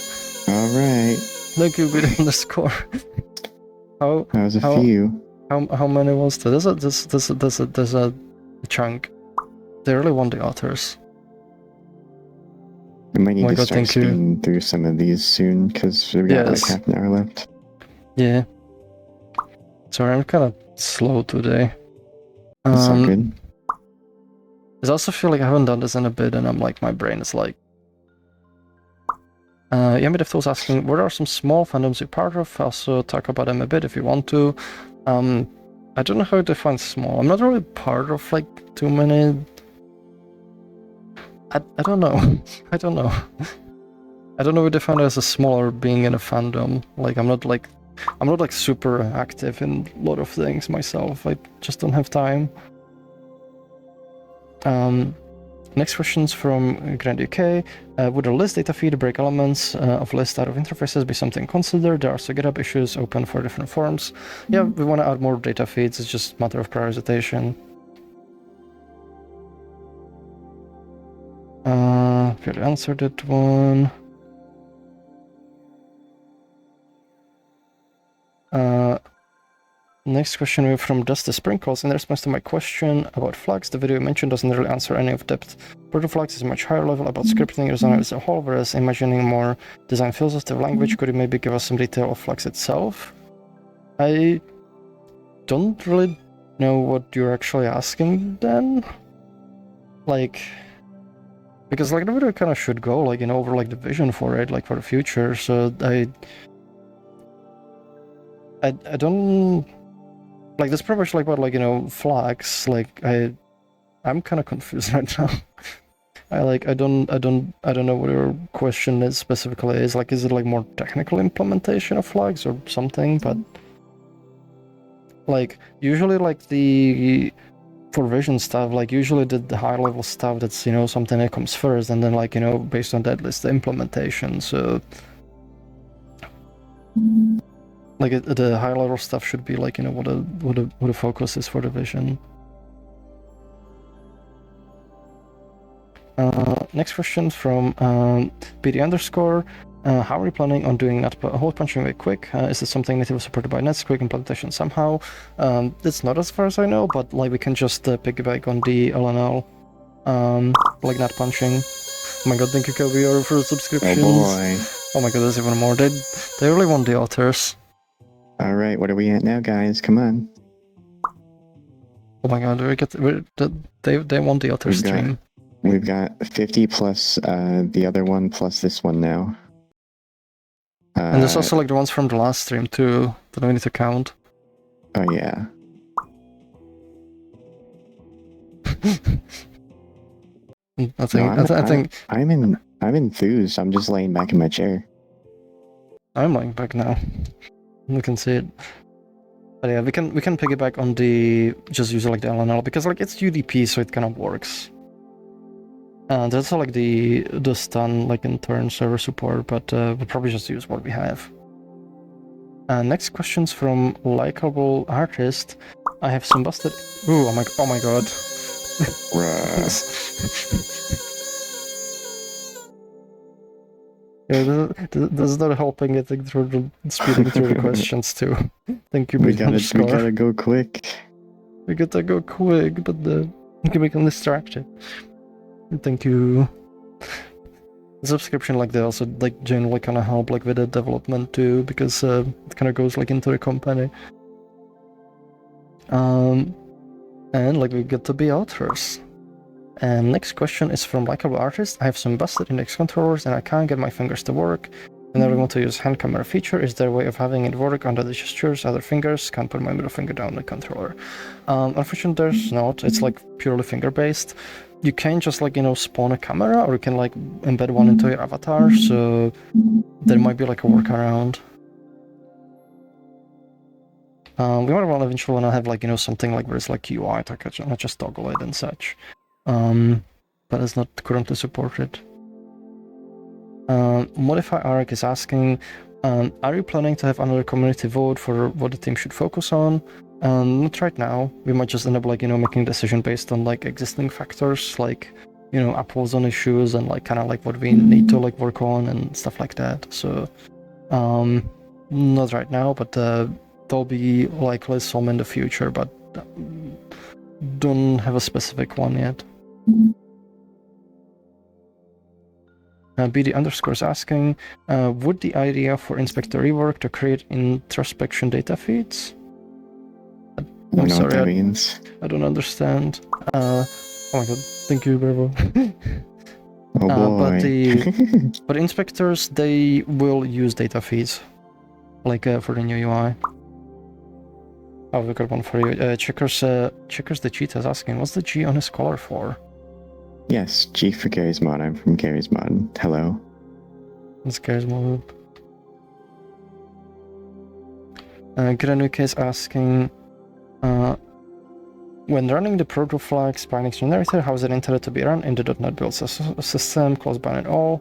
Alright. Thank you, bit underscore. That was a few. How many was there? There's a chunk. They really want the authors. We might need to start speeding through some of these soon, because we got like half an hour left. Yeah. Sorry, I'm kind of slow today. That's all good. I also feel like I haven't done this in a bit, and I'm like, my brain is like... Yamidef was asking, what are some small fandoms you're part of? Also talk about them a bit if you want to. I don't know how to define small. I'm not really part of like too many... I don't know. I don't know. I don't know if define it as a smaller being in a fandom. Like I'm not like super active in a lot of things myself. I just don't have time. Next question's from Grand UK. Would a list data feed break elements of list out of interfaces be something considered? There are also GitHub issues open for different forms. Yeah, we want to add more data feeds. It's just a matter of prioritization. We already answered that one. Next question from Dusty Sprinkles. In response to my question about Flux, the video you mentioned doesn't really answer any of depth. Proto Flux is a much higher level about scripting Resonite as a whole, whereas imagining more design philosophy of language, could you maybe give us some detail of Flux itself? I don't really know what you're actually asking then. Like, because like the video kind of should go like, over like the vision for it, like for the future, so I don't... like this pretty much like what, like, you know, flags. Like I'm kind of confused right now. I don't know what your question is specifically. Is like, is it like more technical implementation of flags or something? But like usually like the for vision stuff, like usually the high level stuff, that's, you know, something that comes first, and then like, you know, based on that list the implementation. So like the high level stuff should be like, you know, what the focus is for the vision. Next question from BD underscore. How are you planning on doing that hole punching very quick? Is it something natively supported by Nets quick implementation somehow? It's not as far as I know, but like we can just piggyback on the LNL, like net punching. Oh my god, thank you Kobe for the subscriptions. Oh boy. Oh my god, there's even more. They really want the authors. All right, what are we at now, guys? Come on. Oh my god, they want the author stream. We've got 50 plus the other one plus this one now. And there's also like the ones from the last stream too that we need to count. Oh yeah. I think I'm enthused. I'm just laying back in my chair. I'm laying back now. You can see it. But yeah, we can piggyback on the just use like the LNL because like it's UDP, so it kind of works. And there's also like the stun like in turn server support, but we'll probably just use what we have. Next question's from Likeable Artist. I have some busted. Ooh, oh my god. Yeah, this is not helping getting through speeding through the questions too. Thank you, we gotta go quick. We gotta go quick, but you can become distracted. Thank you. The subscription like they also like generally kind of help like with the development too, because it kind of goes like into the company. And like we get to be authors. And next question is from Likeable Artist. I have some busted index controllers and I can't get my fingers to work. Whenever I want to use hand camera feature, is there a way of having it work under the gestures, other fingers? Can't put my middle finger down the controller. Unfortunately, there's not. It's like purely finger based. You can just like, you know, spawn a camera, or you can like embed one into your avatar. So there might be like a workaround. We might want eventually want to have like, you know, something like where it's like UI to not just toggle it and such. But it's not currently supported. Modify Arc is asking, are you planning to have another community vote for what the team should focus on? Not right now. We might just end up like, you know, making a decision based on like existing factors, like, you know, apples on issues and like kind of like what we need to like work on and stuff like that. So, not right now, but there'll be likely some in the future, but don't have a specific one yet. BD underscore is asking, would the idea for Inspector rework to create introspection data feeds? I'm sorry, I don't understand. Oh my god, thank you, Bravo. Oh boy. but inspectors, they will use data feeds, like for the new UI. Oh, we got one for you. Checkers the cheetah is asking, what's the G on his collar for? Yes, G for Gary's Mod. I'm from Gary's Mod. Hello. It's Gary's Mod. Granuke is asking, when running the protoflags Binance generator, how is it intended to be run in the .NET build system, close bind and all?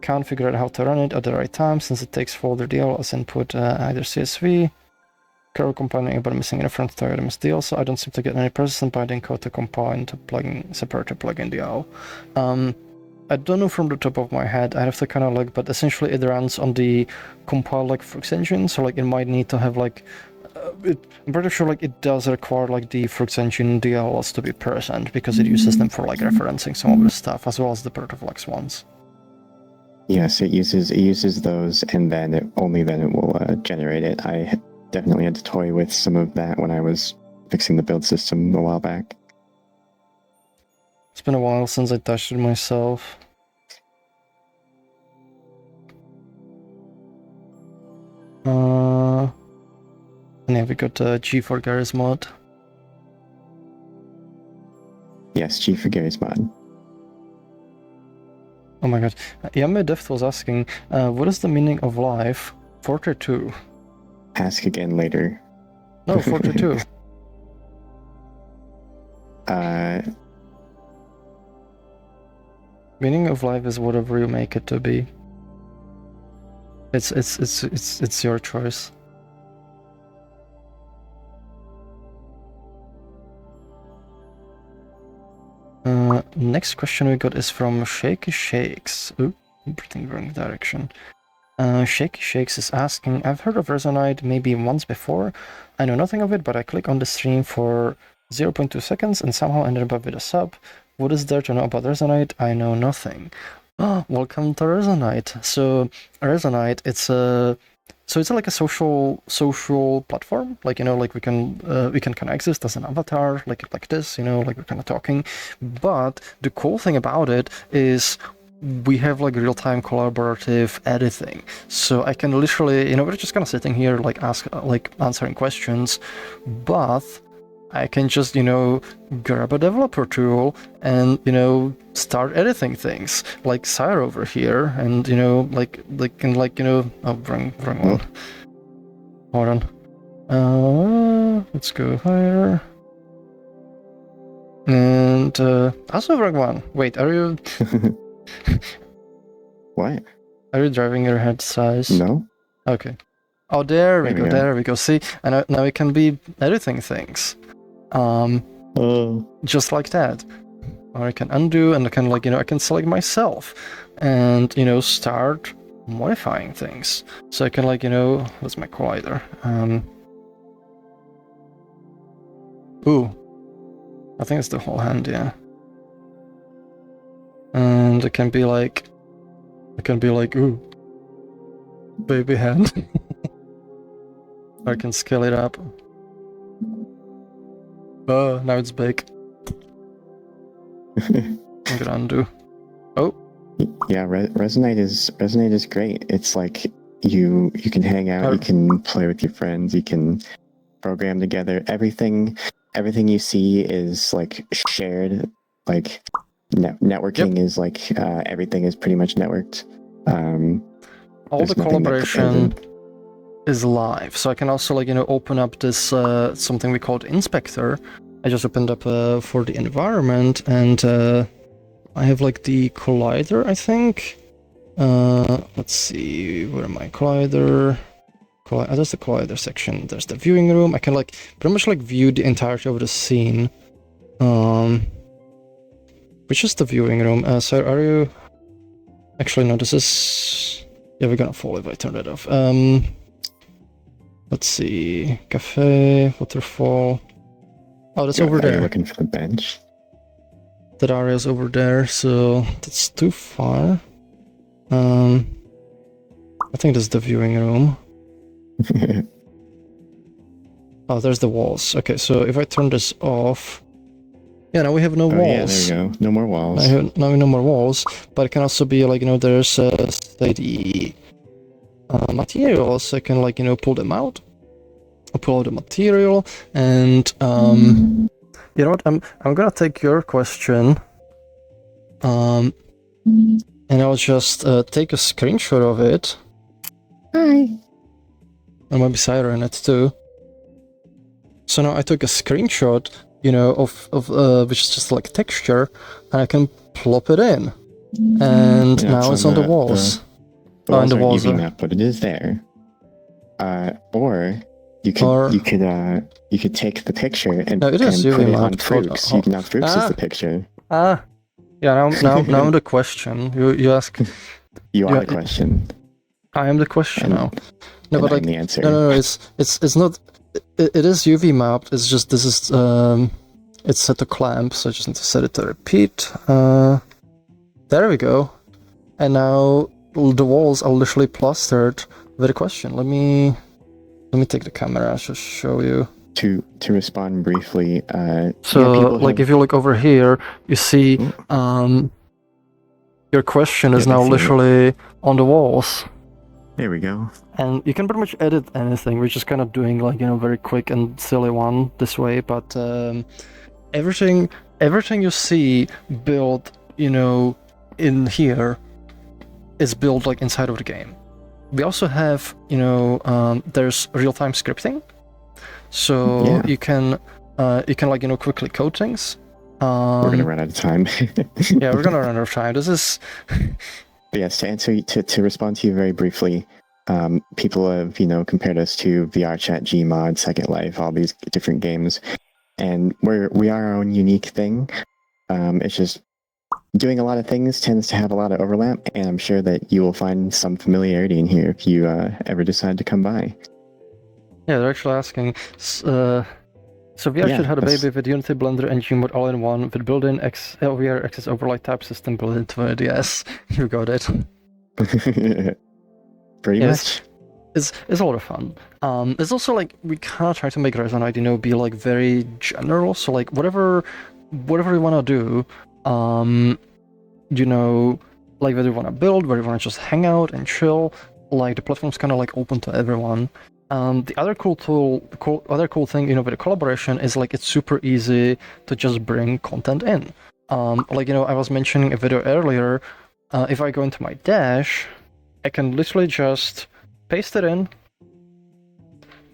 Can't figure out how to run it at the right time since it takes folder DL as input either CSV. Curl complaining about missing reference to items DL, so I don't seem to get any persistent binding code to compile into plugin separate to plugin DL. I don't know from the top of my head, I have to kind of look, but essentially it runs on the compile like Froox engine, so like it might need to have like I'm pretty sure like it does require like the Froox engine DLLs to be present because it uses them for like referencing some of the stuff as well as the protoflags ones. Yes, it uses those, and then only then it will generate it. I definitely had to toy with some of that when I was fixing the build system a while back. It's been a while since I touched it myself. And Yeah, we got G for Gary's mod. Yes, G for Gary's mod. Oh my god. Yame Deft was asking, what is the meaning of life? 42. Ask again later. No, 42. Meaning of life is whatever you make it to be. It's your choice. Next question we got is from Shaky Shakes. Ooh, I'm breathing wrong direction. Shaky Shakes is asking, I've heard of Resonite maybe once before. I know nothing of it, but I click on the stream for 0.2 seconds and somehow ended up with a sub. What is there to know about Resonite? I know nothing. Oh, welcome to Resonite. So Resonite, it's like a social platform. Like, you know, like we can kind of exist as an avatar, like this, you know, like we're kind of talking. But the cool thing about it is we have like real-time collaborative editing. So I can literally, you know, we're just kind of sitting here like answering questions, but I can just, you know, grab a developer tool and, you know, start editing things like Sire over here, and, you know, like you know, oh, wrong one. Hold on. Let's go higher. And also wrong one. Wait, are you? What? Are you driving your head size? No. Okay. Oh, there we go. There we go. See, and now we can be editing things. Just like that. Or I can undo, and I can, like, you know, I can select myself and, you know, start modifying things. So I can, like, you know, what's my collider? Ooh. I think it's the whole hand, yeah. And it can be like, ooh, baby hand. Or I can scale it up. Oh, now it's big. I'm gonna undo. Oh. Yeah, Resonite is great. It's like you can hang out, you can play with your friends, you can program together. Everything you see is like shared. Like networking is like everything is pretty much networked. All the collaboration is live, so I can also, like, you know, open up this something we called Inspector. I just opened up for the environment, and I have like the collider, I think. Let's see, where am I? Collider. There's the collider section. There's the viewing room. I can like pretty much like view the entirety of the scene. Which is the viewing room? So are you? Actually, no. This is. Yeah, we're gonna fall if I turn that off. Let's see. Cafe, waterfall. Oh, that's over there. Are you looking for the bench? That area's over there, so that's too far. I think that's the viewing room. Oh, there's the walls. Okay, so if I turn this off, yeah, now we have no walls. Yeah, there you go. No more walls. Now no more walls, but it can also be like, you know, there's say the materials. I can, like, you know, pull them out. I'll pull out the material, and you know what? I'm gonna take your question, and I'll just take a screenshot of it. Hi. There might be Sire in it too. So now I took a screenshot, you know, of which is just like texture, and I can plop it in, and now it's on the walls. On the walls, but it is there. Or you could take the picture and put it on Froox. You can have Froox as the picture. Yeah. Now the question. You ask. You are the question. I am the question now. No, but like the answer. No. It's not. It is UV mapped. It's just this is it's set to clamp, so I just need to set it to repeat. There we go. And now the walls are literally plastered with a question. Let me take the camera to show you. To respond briefly. So like if you look over here, you see your question is now literally on the walls. There we go. And you can pretty much edit anything. We're just kind of doing like, very quick and silly one this way, but everything you see built, in here is built like inside of the game. We also have, there's real-time scripting, so you can like quickly code things. We're gonna run out of time. Yeah, we're gonna run out of time. This is. But yes, to answer to respond to you very briefly, people have compared us to VRChat, Gmod, Second Life, all these different games, and we are our own unique thing. It's just doing a lot of things tends to have a lot of overlap, and I'm sure that you will find some familiarity in here if you ever decide to come by. Yeah, they're actually asking. So VRChat had a baby with Unity, Blender, and Gmod all in one with built-in VR access overlay type system built into it. Yes, you got it. Pretty much. It's a lot of fun. It's also like we kind of try to make Resonite, be like very general. So like whatever we want to do, like whether you want to build, whether you want to just hang out and chill, like the platform's kind of like open to everyone. The other cool thing, with the collaboration is like it's super easy to just bring content in. Like I was mentioning a video earlier. If I go into my dash, I can literally just paste it in.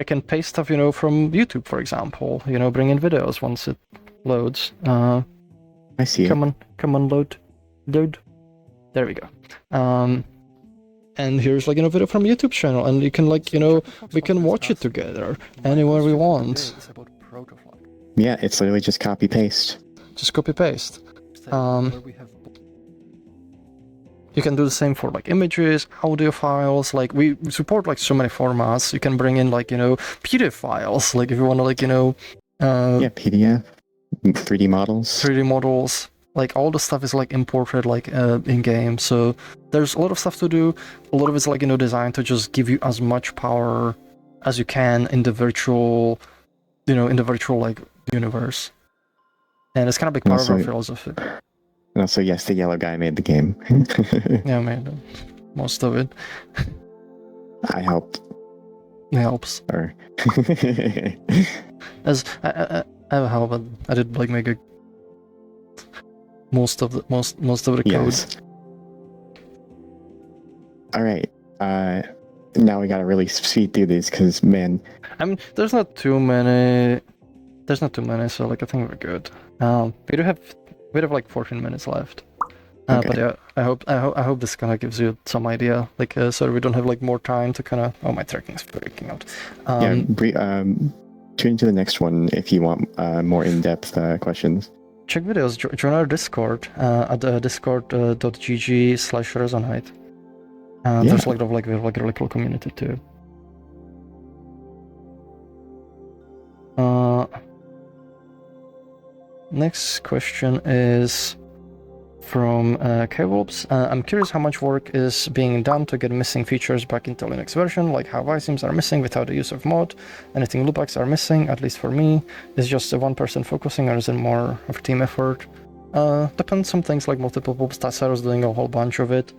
I can paste stuff, from YouTube, for example. Bring in videos once it loads. I see. Come on, load. There we go. And here's like a video from YouTube channel, and you can like we can watch it together anywhere we want. Yeah, it's literally just copy paste. Just copy paste. You can do the same for like images, audio files. Like we support like so many formats. You can bring in like PDF files. Like if you want to like PDF, 3D models. 3D models. Like all the stuff is like imported like in game, so there's a lot of stuff to do. A lot of it's like designed to just give you as much power as you can in the virtual, like universe. And it's kind of big part of our philosophy. And also, yes, the yellow guy made the game. Yeah, I made most of it. I helped. It helps. Or as I have help, but I did like make most of the code. Yes. All right. Now we gotta really speed through these because man. I mean, there's not too many, so like I think we're good. We have like 14 minutes left. Okay. But yeah, I hope this kind of gives you some idea. Like, so we don't have like more time to kind of. Oh, my tracking's freaking out. Tune into the next one if you want more in-depth questions. Check videos. Join our Discord at discord.gg/Resonite. There's we have like a really cool community too. Next question is from Kewolps. I'm curious how much work is being done to get missing features back into Linux version, like how iSIMs are missing without the use of mod, anything loopbacks are missing, at least for me. Is just one person focusing, or is it more of a team effort? Depends, some things like multiple poops. Tassaro's doing a whole bunch of it.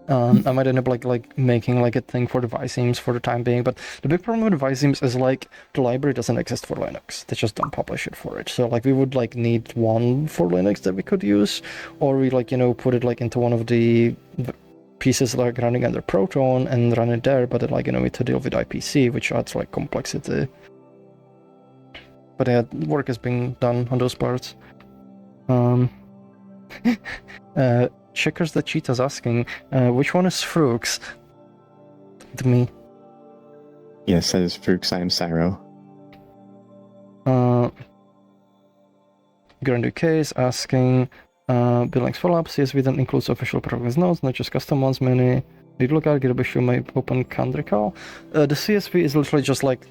I might end up like making like a thing for the iSIMs for the time being, but the big problem with iSIMs is like the library doesn't exist for Linux. They just don't publish it for it. So like we would like need one for Linux that we could use, or we like put it like into one of the pieces like running under Proton and run it there, but then like we need to deal with IPC, which adds like complexity. But yeah, work is being done on those parts. Checkers the Cheetah's asking, which one is Froox? To me. Yes, that is Froox. I am Cyro. Grand UK is asking, Buildings follow-up, CSV then includes official progress nodes, not just custom ones, many. Did you look at Gilbishu may open Candrical? The CSV is literally just like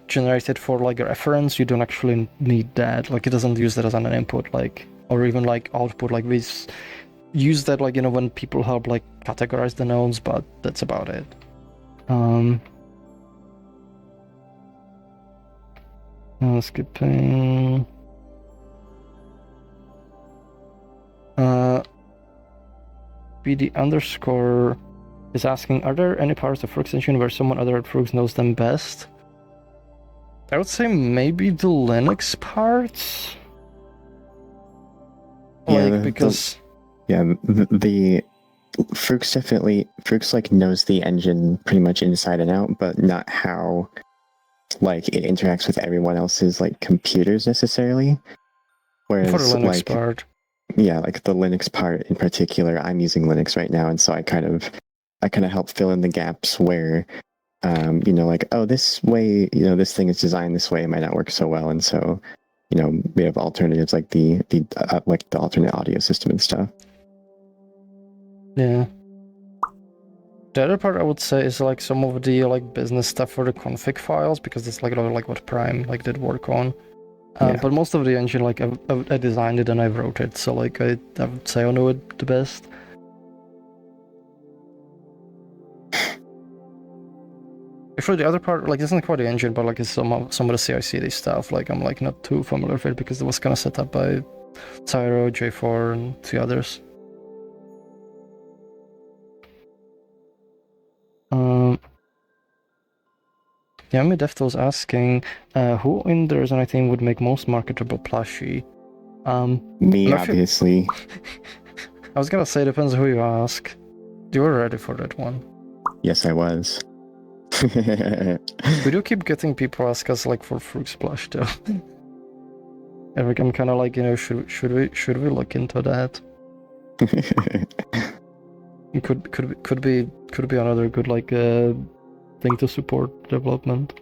generated for like a reference. You don't actually need that. Like it doesn't use that as an input, like, or even like output. Like we use that like when people help like categorize the nodes, but that's about it. Skipping. BD_. is asking, are there any parts of Froox engine where someone other at Froox knows them best? I would say maybe the Linux parts. Like, because... the Froox like knows the engine pretty much inside and out, but not how like it interacts with everyone else's like computers necessarily. Whereas for the Linux like part. yeah, like the Linux part in particular, I'm using Linux right now, and so I kind of help fill in the gaps where you know, like, oh, this way, you know, this thing is designed this way, it might not work so well, and so, you know, we have alternatives like the alternate audio system and stuff. Yeah. The other part I would say is like some of the like business stuff for the config files, because it's like a lot of like what Prime like did work on. But most of the engine, like I designed it and I wrote it, so like I would say I know it the best. Actually, the other part, like, isn't quite the engine, but like it's some of the CI/CD stuff. Like I'm like not too familiar with it because it was kind of set up by Tyro, J4, and 2 others. Yami Deft was asking, who in the Resonite team would make most marketable plushie? Me, obviously. I was gonna say, depends who you ask. You were ready for that one. Yes, I was. We do keep getting people ask us like for Froox plush though. And I'm kind of like, you know, should we look into that? It could be another good like thing to support development.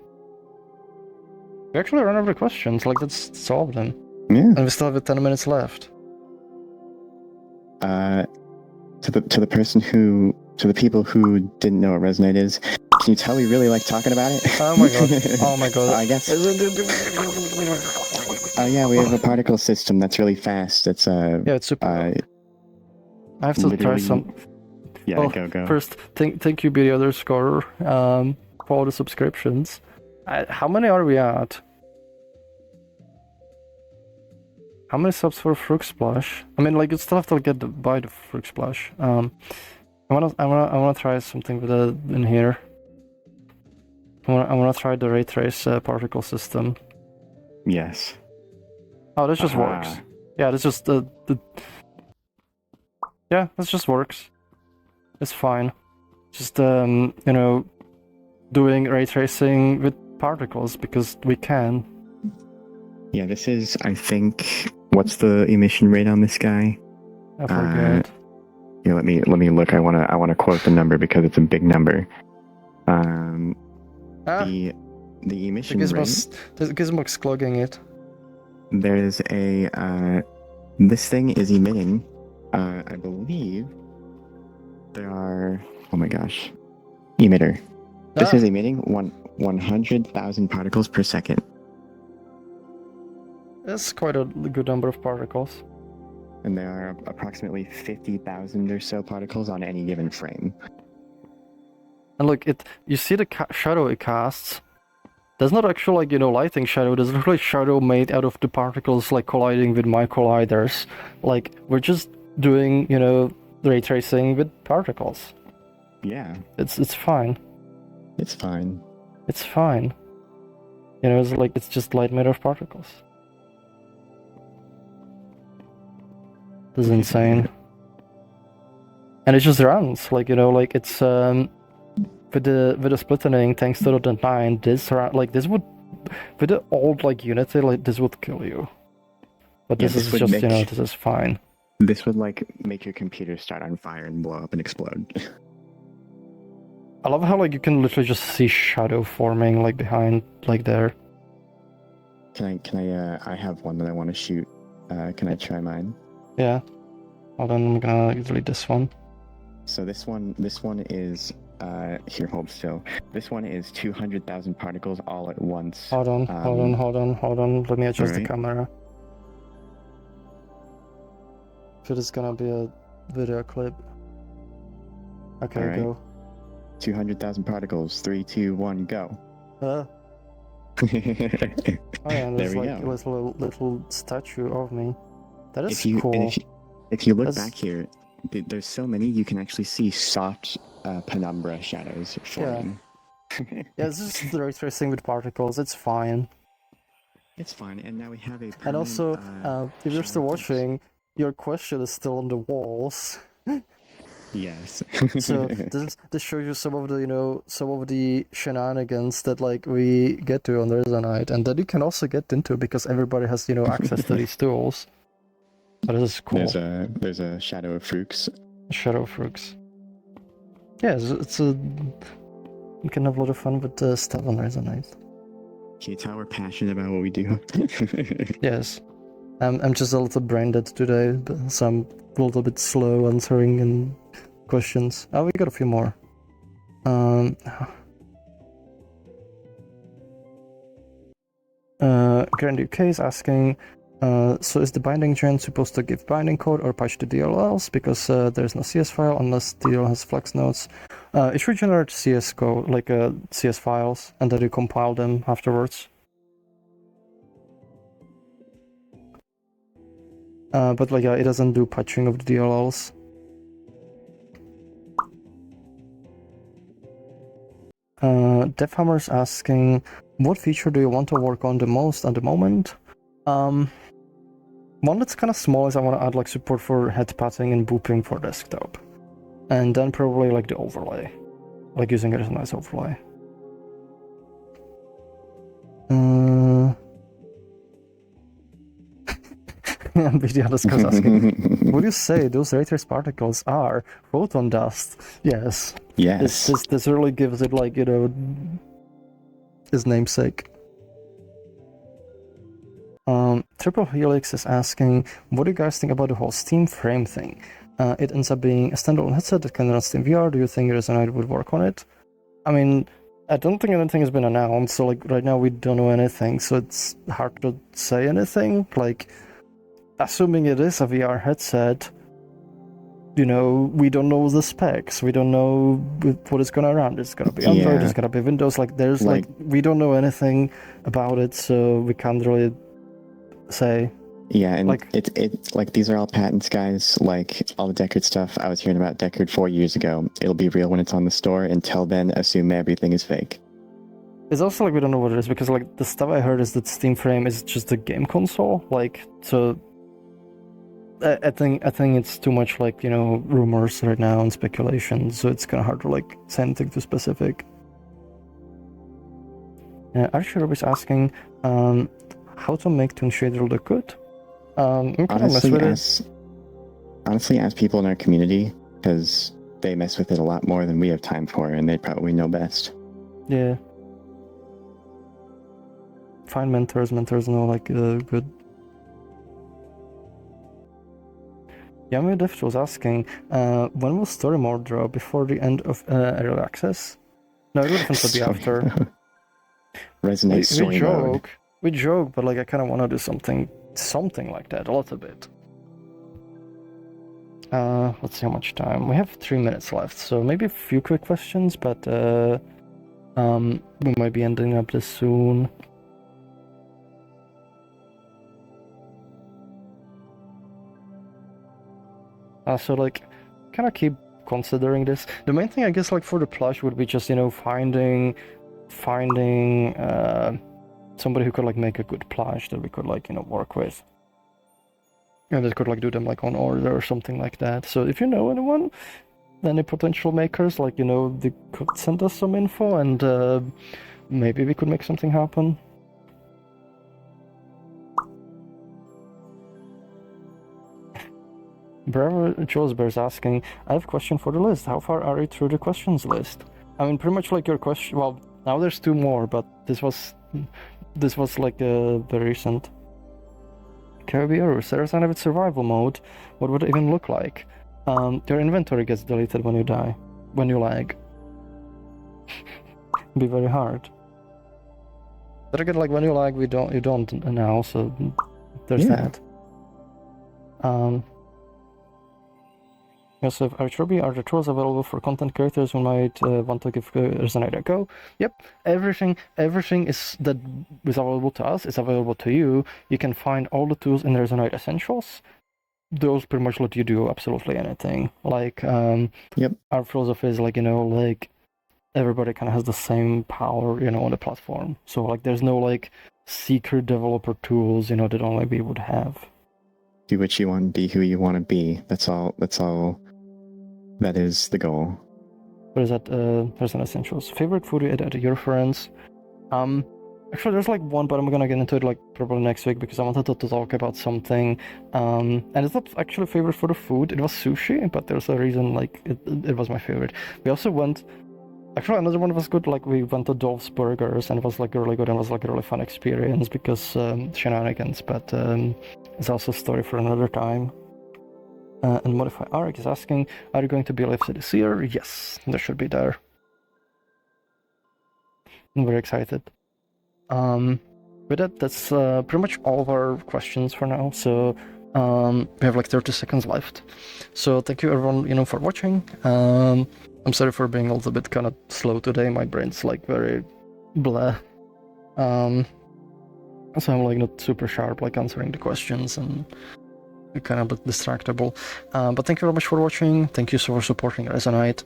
We actually ran out of questions. Like that's all of them. Yeah. And we still have 10 minutes left. To the people who didn't know what Resonite is, can you tell we really like talking about it? Oh my god! Oh my god! I guess. Oh yeah, we have a particle system that's really fast. It's yeah, it's super. I have to try some. Yeah, well, go. First, thank you, Be the Other Scorer, for all the subscriptions. How many are we at? How many subs for Froox Splash? I mean, like, you still have to get buy the Froox Splash. I wanna try something with in here. I wanna try the ray trace particle system. Yes. Oh, this just works. Yeah, this just yeah, this just works. It's fine. Just you know, doing ray tracing with particles because we can. Yeah, this is, I think, what's the emission rate on this guy? I forget. Yeah, let me look. I wanna quote the number because it's a big number. The emission rate. The Gizmo's clogging it. There's a this thing is emitting. I believe there are. Oh my gosh, emitter. This is emitting 100,000 particles per second. That's quite a good number of particles. And there are approximately 50,000 or so particles on any given frame. And look, you see the shadow it casts? There's not actual, like, you know, lighting shadow. There's literally shadow made out of the particles, like, colliding with my colliders. Like, we're just doing, you know, ray tracing with particles. Yeah. It's fine. It's fine. It's fine. You know, it's like, it's just light made of particles. This is insane. And it just runs, like, you know, like it's with the splitting thanks to the 9, this would with the old like Unity, like this would kill you. But this is just, you know, this is fine. This would like make your computer start on fire and blow up and explode. I love how like you can literally just see shadow forming like behind like there. Can I have one that I want to shoot. Can I try mine? Yeah. Hold on, I'm gonna delete this one. So this one is here, hold still. This one is 200,000 particles all at once. Hold on. Let me adjust the camera. So this is gonna be a video clip. Okay, right. Go. 200,000 particles. 3, 2, 1, go. Oh yeah, and there's like go. a little statue of me. That is cool. And if you look back here, there's so many, you can actually see soft penumbra shadows forming. Yeah, it's just the ray tracing with particles. It's fine. It's fine, and now we have a permanent, And also, if you're still shadow watching, your question is still on the walls. Yes. So this shows you some of the shenanigans that like we get to on the Resonite, and that you can also get into because everybody has access to these tools. But this is cool. There's a shadow of Froox. Shadow of Froox. Yeah, you can have a lot of fun with stuff on Resonite. It's how we're passionate about what we do. Yes. I'm just a little brain dead today, so I'm a little bit slow answering questions. Oh, we got a few more. Grand UK is asking, so is the binding gen supposed to give binding code or patch the DLLs? Because there's no CS file unless DLL has flex nodes. It should generate CS code, like CS files, and then you compile them afterwards. But like, it doesn't do patching of the DLLs. Deathhammer's asking, what feature do you want to work on the most at the moment? One that's kind of small is I want to add like support for head patting and booping for desktop. And then probably like the overlay. Like using it as a nice overlay. BD_is asking, would you say those ray trace particles are photon dust? Yes. Yes. This really gives it like, his namesake. Triple Helix is asking, what do you guys think about the whole Steam frame thing? It ends up being a standalone headset that can run Steam VR. Do you think Resonite would work on it? I mean, I don't think anything has been announced, so like right now we don't know anything, so it's hard to say anything. Like, assuming it is a VR headset, we don't know the specs. We don't know what it's gonna run. It's gonna be Android. It's gonna be Windows. Like, there's we don't know anything about it, so we can't really say. Yeah, and it like these are all patents, guys. Like all the Deckard stuff I was hearing about Deckard 4 years ago. It'll be real when it's on the store. Until then, assume everything is fake. It's also like we don't know what it is because like the stuff I heard is that Steam Frame is just a game console. Like, so I think it's too much like rumors right now and speculation. So it's kind of hard to like say anything too specific. Archie is asking how to make Toon Shader look good. Honestly, ask people in our community because they mess with it a lot more than we have time for, and they probably know best. Yeah. Find mentors. Mentors know like good. Yami Deft was asking, when will story mode drop before the end of early access? No, it would definitely be after. Resonate story mode. We joke, but like I kind of want to do something like that a little bit. Let's see how much time we have. 3 minutes left, so maybe a few quick questions, but we might be ending up this soon. So like, kind of keep considering this. The main thing I guess like for the plush would be just finding somebody who could like make a good plush that we could like work with, and that could like do them like on order or something like that. So if you know anyone, any potential makers, like they could send us some info, and maybe we could make something happen. Bravo Jules Bear's asking, I have a question for the list. How far are you through the questions list? I mean, pretty much like your question. Well, now there's 2 more, but this was like very recent. Caribbean Sarah with survival mode. What would it even look like? Your inventory gets deleted when you die, when you lag. It'd be very hard. But again, like when you lag, you don't now, so there's that. Yes, if Archroby are the tools available for content creators who might want to give Resonite a go. Yep, everything is that is available to us is available to you. You can find all the tools in Resonite Essentials. those pretty much let you do absolutely anything. Like, Yep. our philosophy is like, like everybody kind of has the same power, on the platform. So like, there's no like secret developer tools, that only we would have. Do what you want, be who you want to be. That's all. That is the goal. What is that? There's an essentials. Favorite food you ate at your friends? Actually, there's like one, but I'm gonna get into it like probably next week because I wanted to talk about something. And it's not actually favorite for the food. It was sushi, but there's a reason like it was my favorite. We also went. Actually, another one was good. Like we went to Dolph's Burgers, and it was like really good, and it was like a really fun experience because shenanigans. But it's also a story for another time. And Modify Arc is asking, are you going to be live this year? Yes, there should be there. I'm very excited. With that's pretty much all of our questions for now. So we have like 30 seconds left. So thank you everyone, for watching. I'm sorry for being a little bit kind of slow today. My brain's like very blah. So I'm like not super sharp like answering the questions and kind of a bit distractible. But thank you very much for watching. Thank you so for supporting Resonite.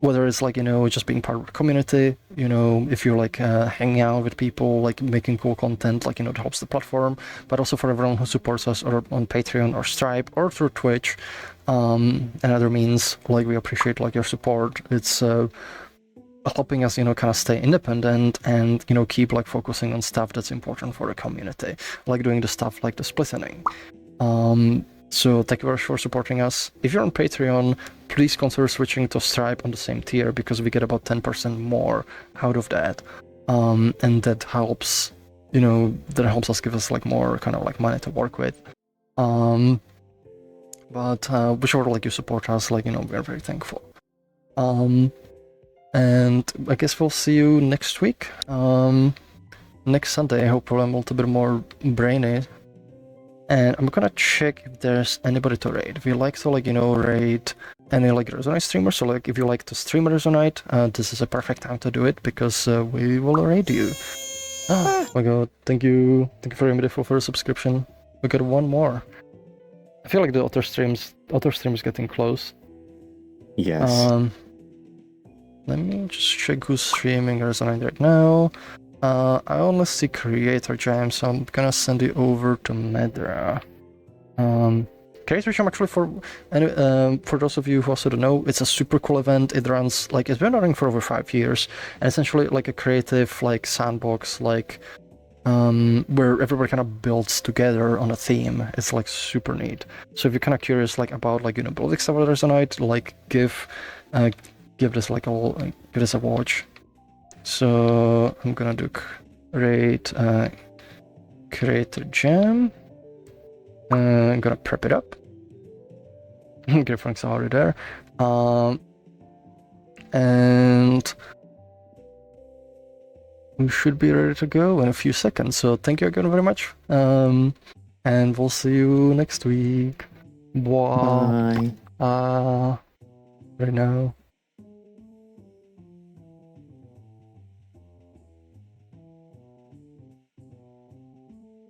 Whether it's like, just being part of the community, if you're like hanging out with people, like making cool content, like, it helps the platform, but also for everyone who supports us or on Patreon or Stripe or through Twitch, and other means, like we appreciate like your support. It's helping us, kind of stay independent and, keep like focusing on stuff that's important for the community, like doing the stuff like the splitting. So thank you very much for supporting us. If you're on Patreon, please consider switching to Stripe on the same tier because we get about 10% more out of that. And that helps, us give us like more kind of like money to work with. But whichever like you support us, like, we're very thankful. And I guess we'll see you next week. Next Sunday, hopefully I'm a little bit more brainy. And I'm gonna check if there's anybody to raid. We like to, like, raid any, like, Resonite streamers. So, like, if you like to stream Resonite, this is a perfect time to do it because we will raid you. Oh my god, thank you. Thank you very much for the subscription. We got one more. I feel like the other streams getting close. Yes. Let me just check who's streaming Resonite right now. I only see Creator Jam, so I'm gonna send it over to Medra. Creator Jam, actually, for those of you who also don't know, it's a super cool event. It runs, like, it's been running for over 5 years, and essentially like a creative, like, sandbox, like, where everybody kind of builds together on a theme. It's like super neat. So if you're kind of curious, like, about, like, building stuff with Resonite, like, give this like give this a watch. So I'm gonna do Creator Jam. I'm gonna prep it up. Franks are already there. And we should be ready to go in a few seconds. So thank you again very much. And we'll see you next week. Bye. Right now.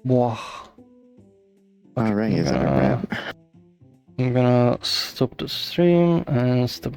Wow. Okay, All right, is that a wrap? I'm gonna stop the stream and stop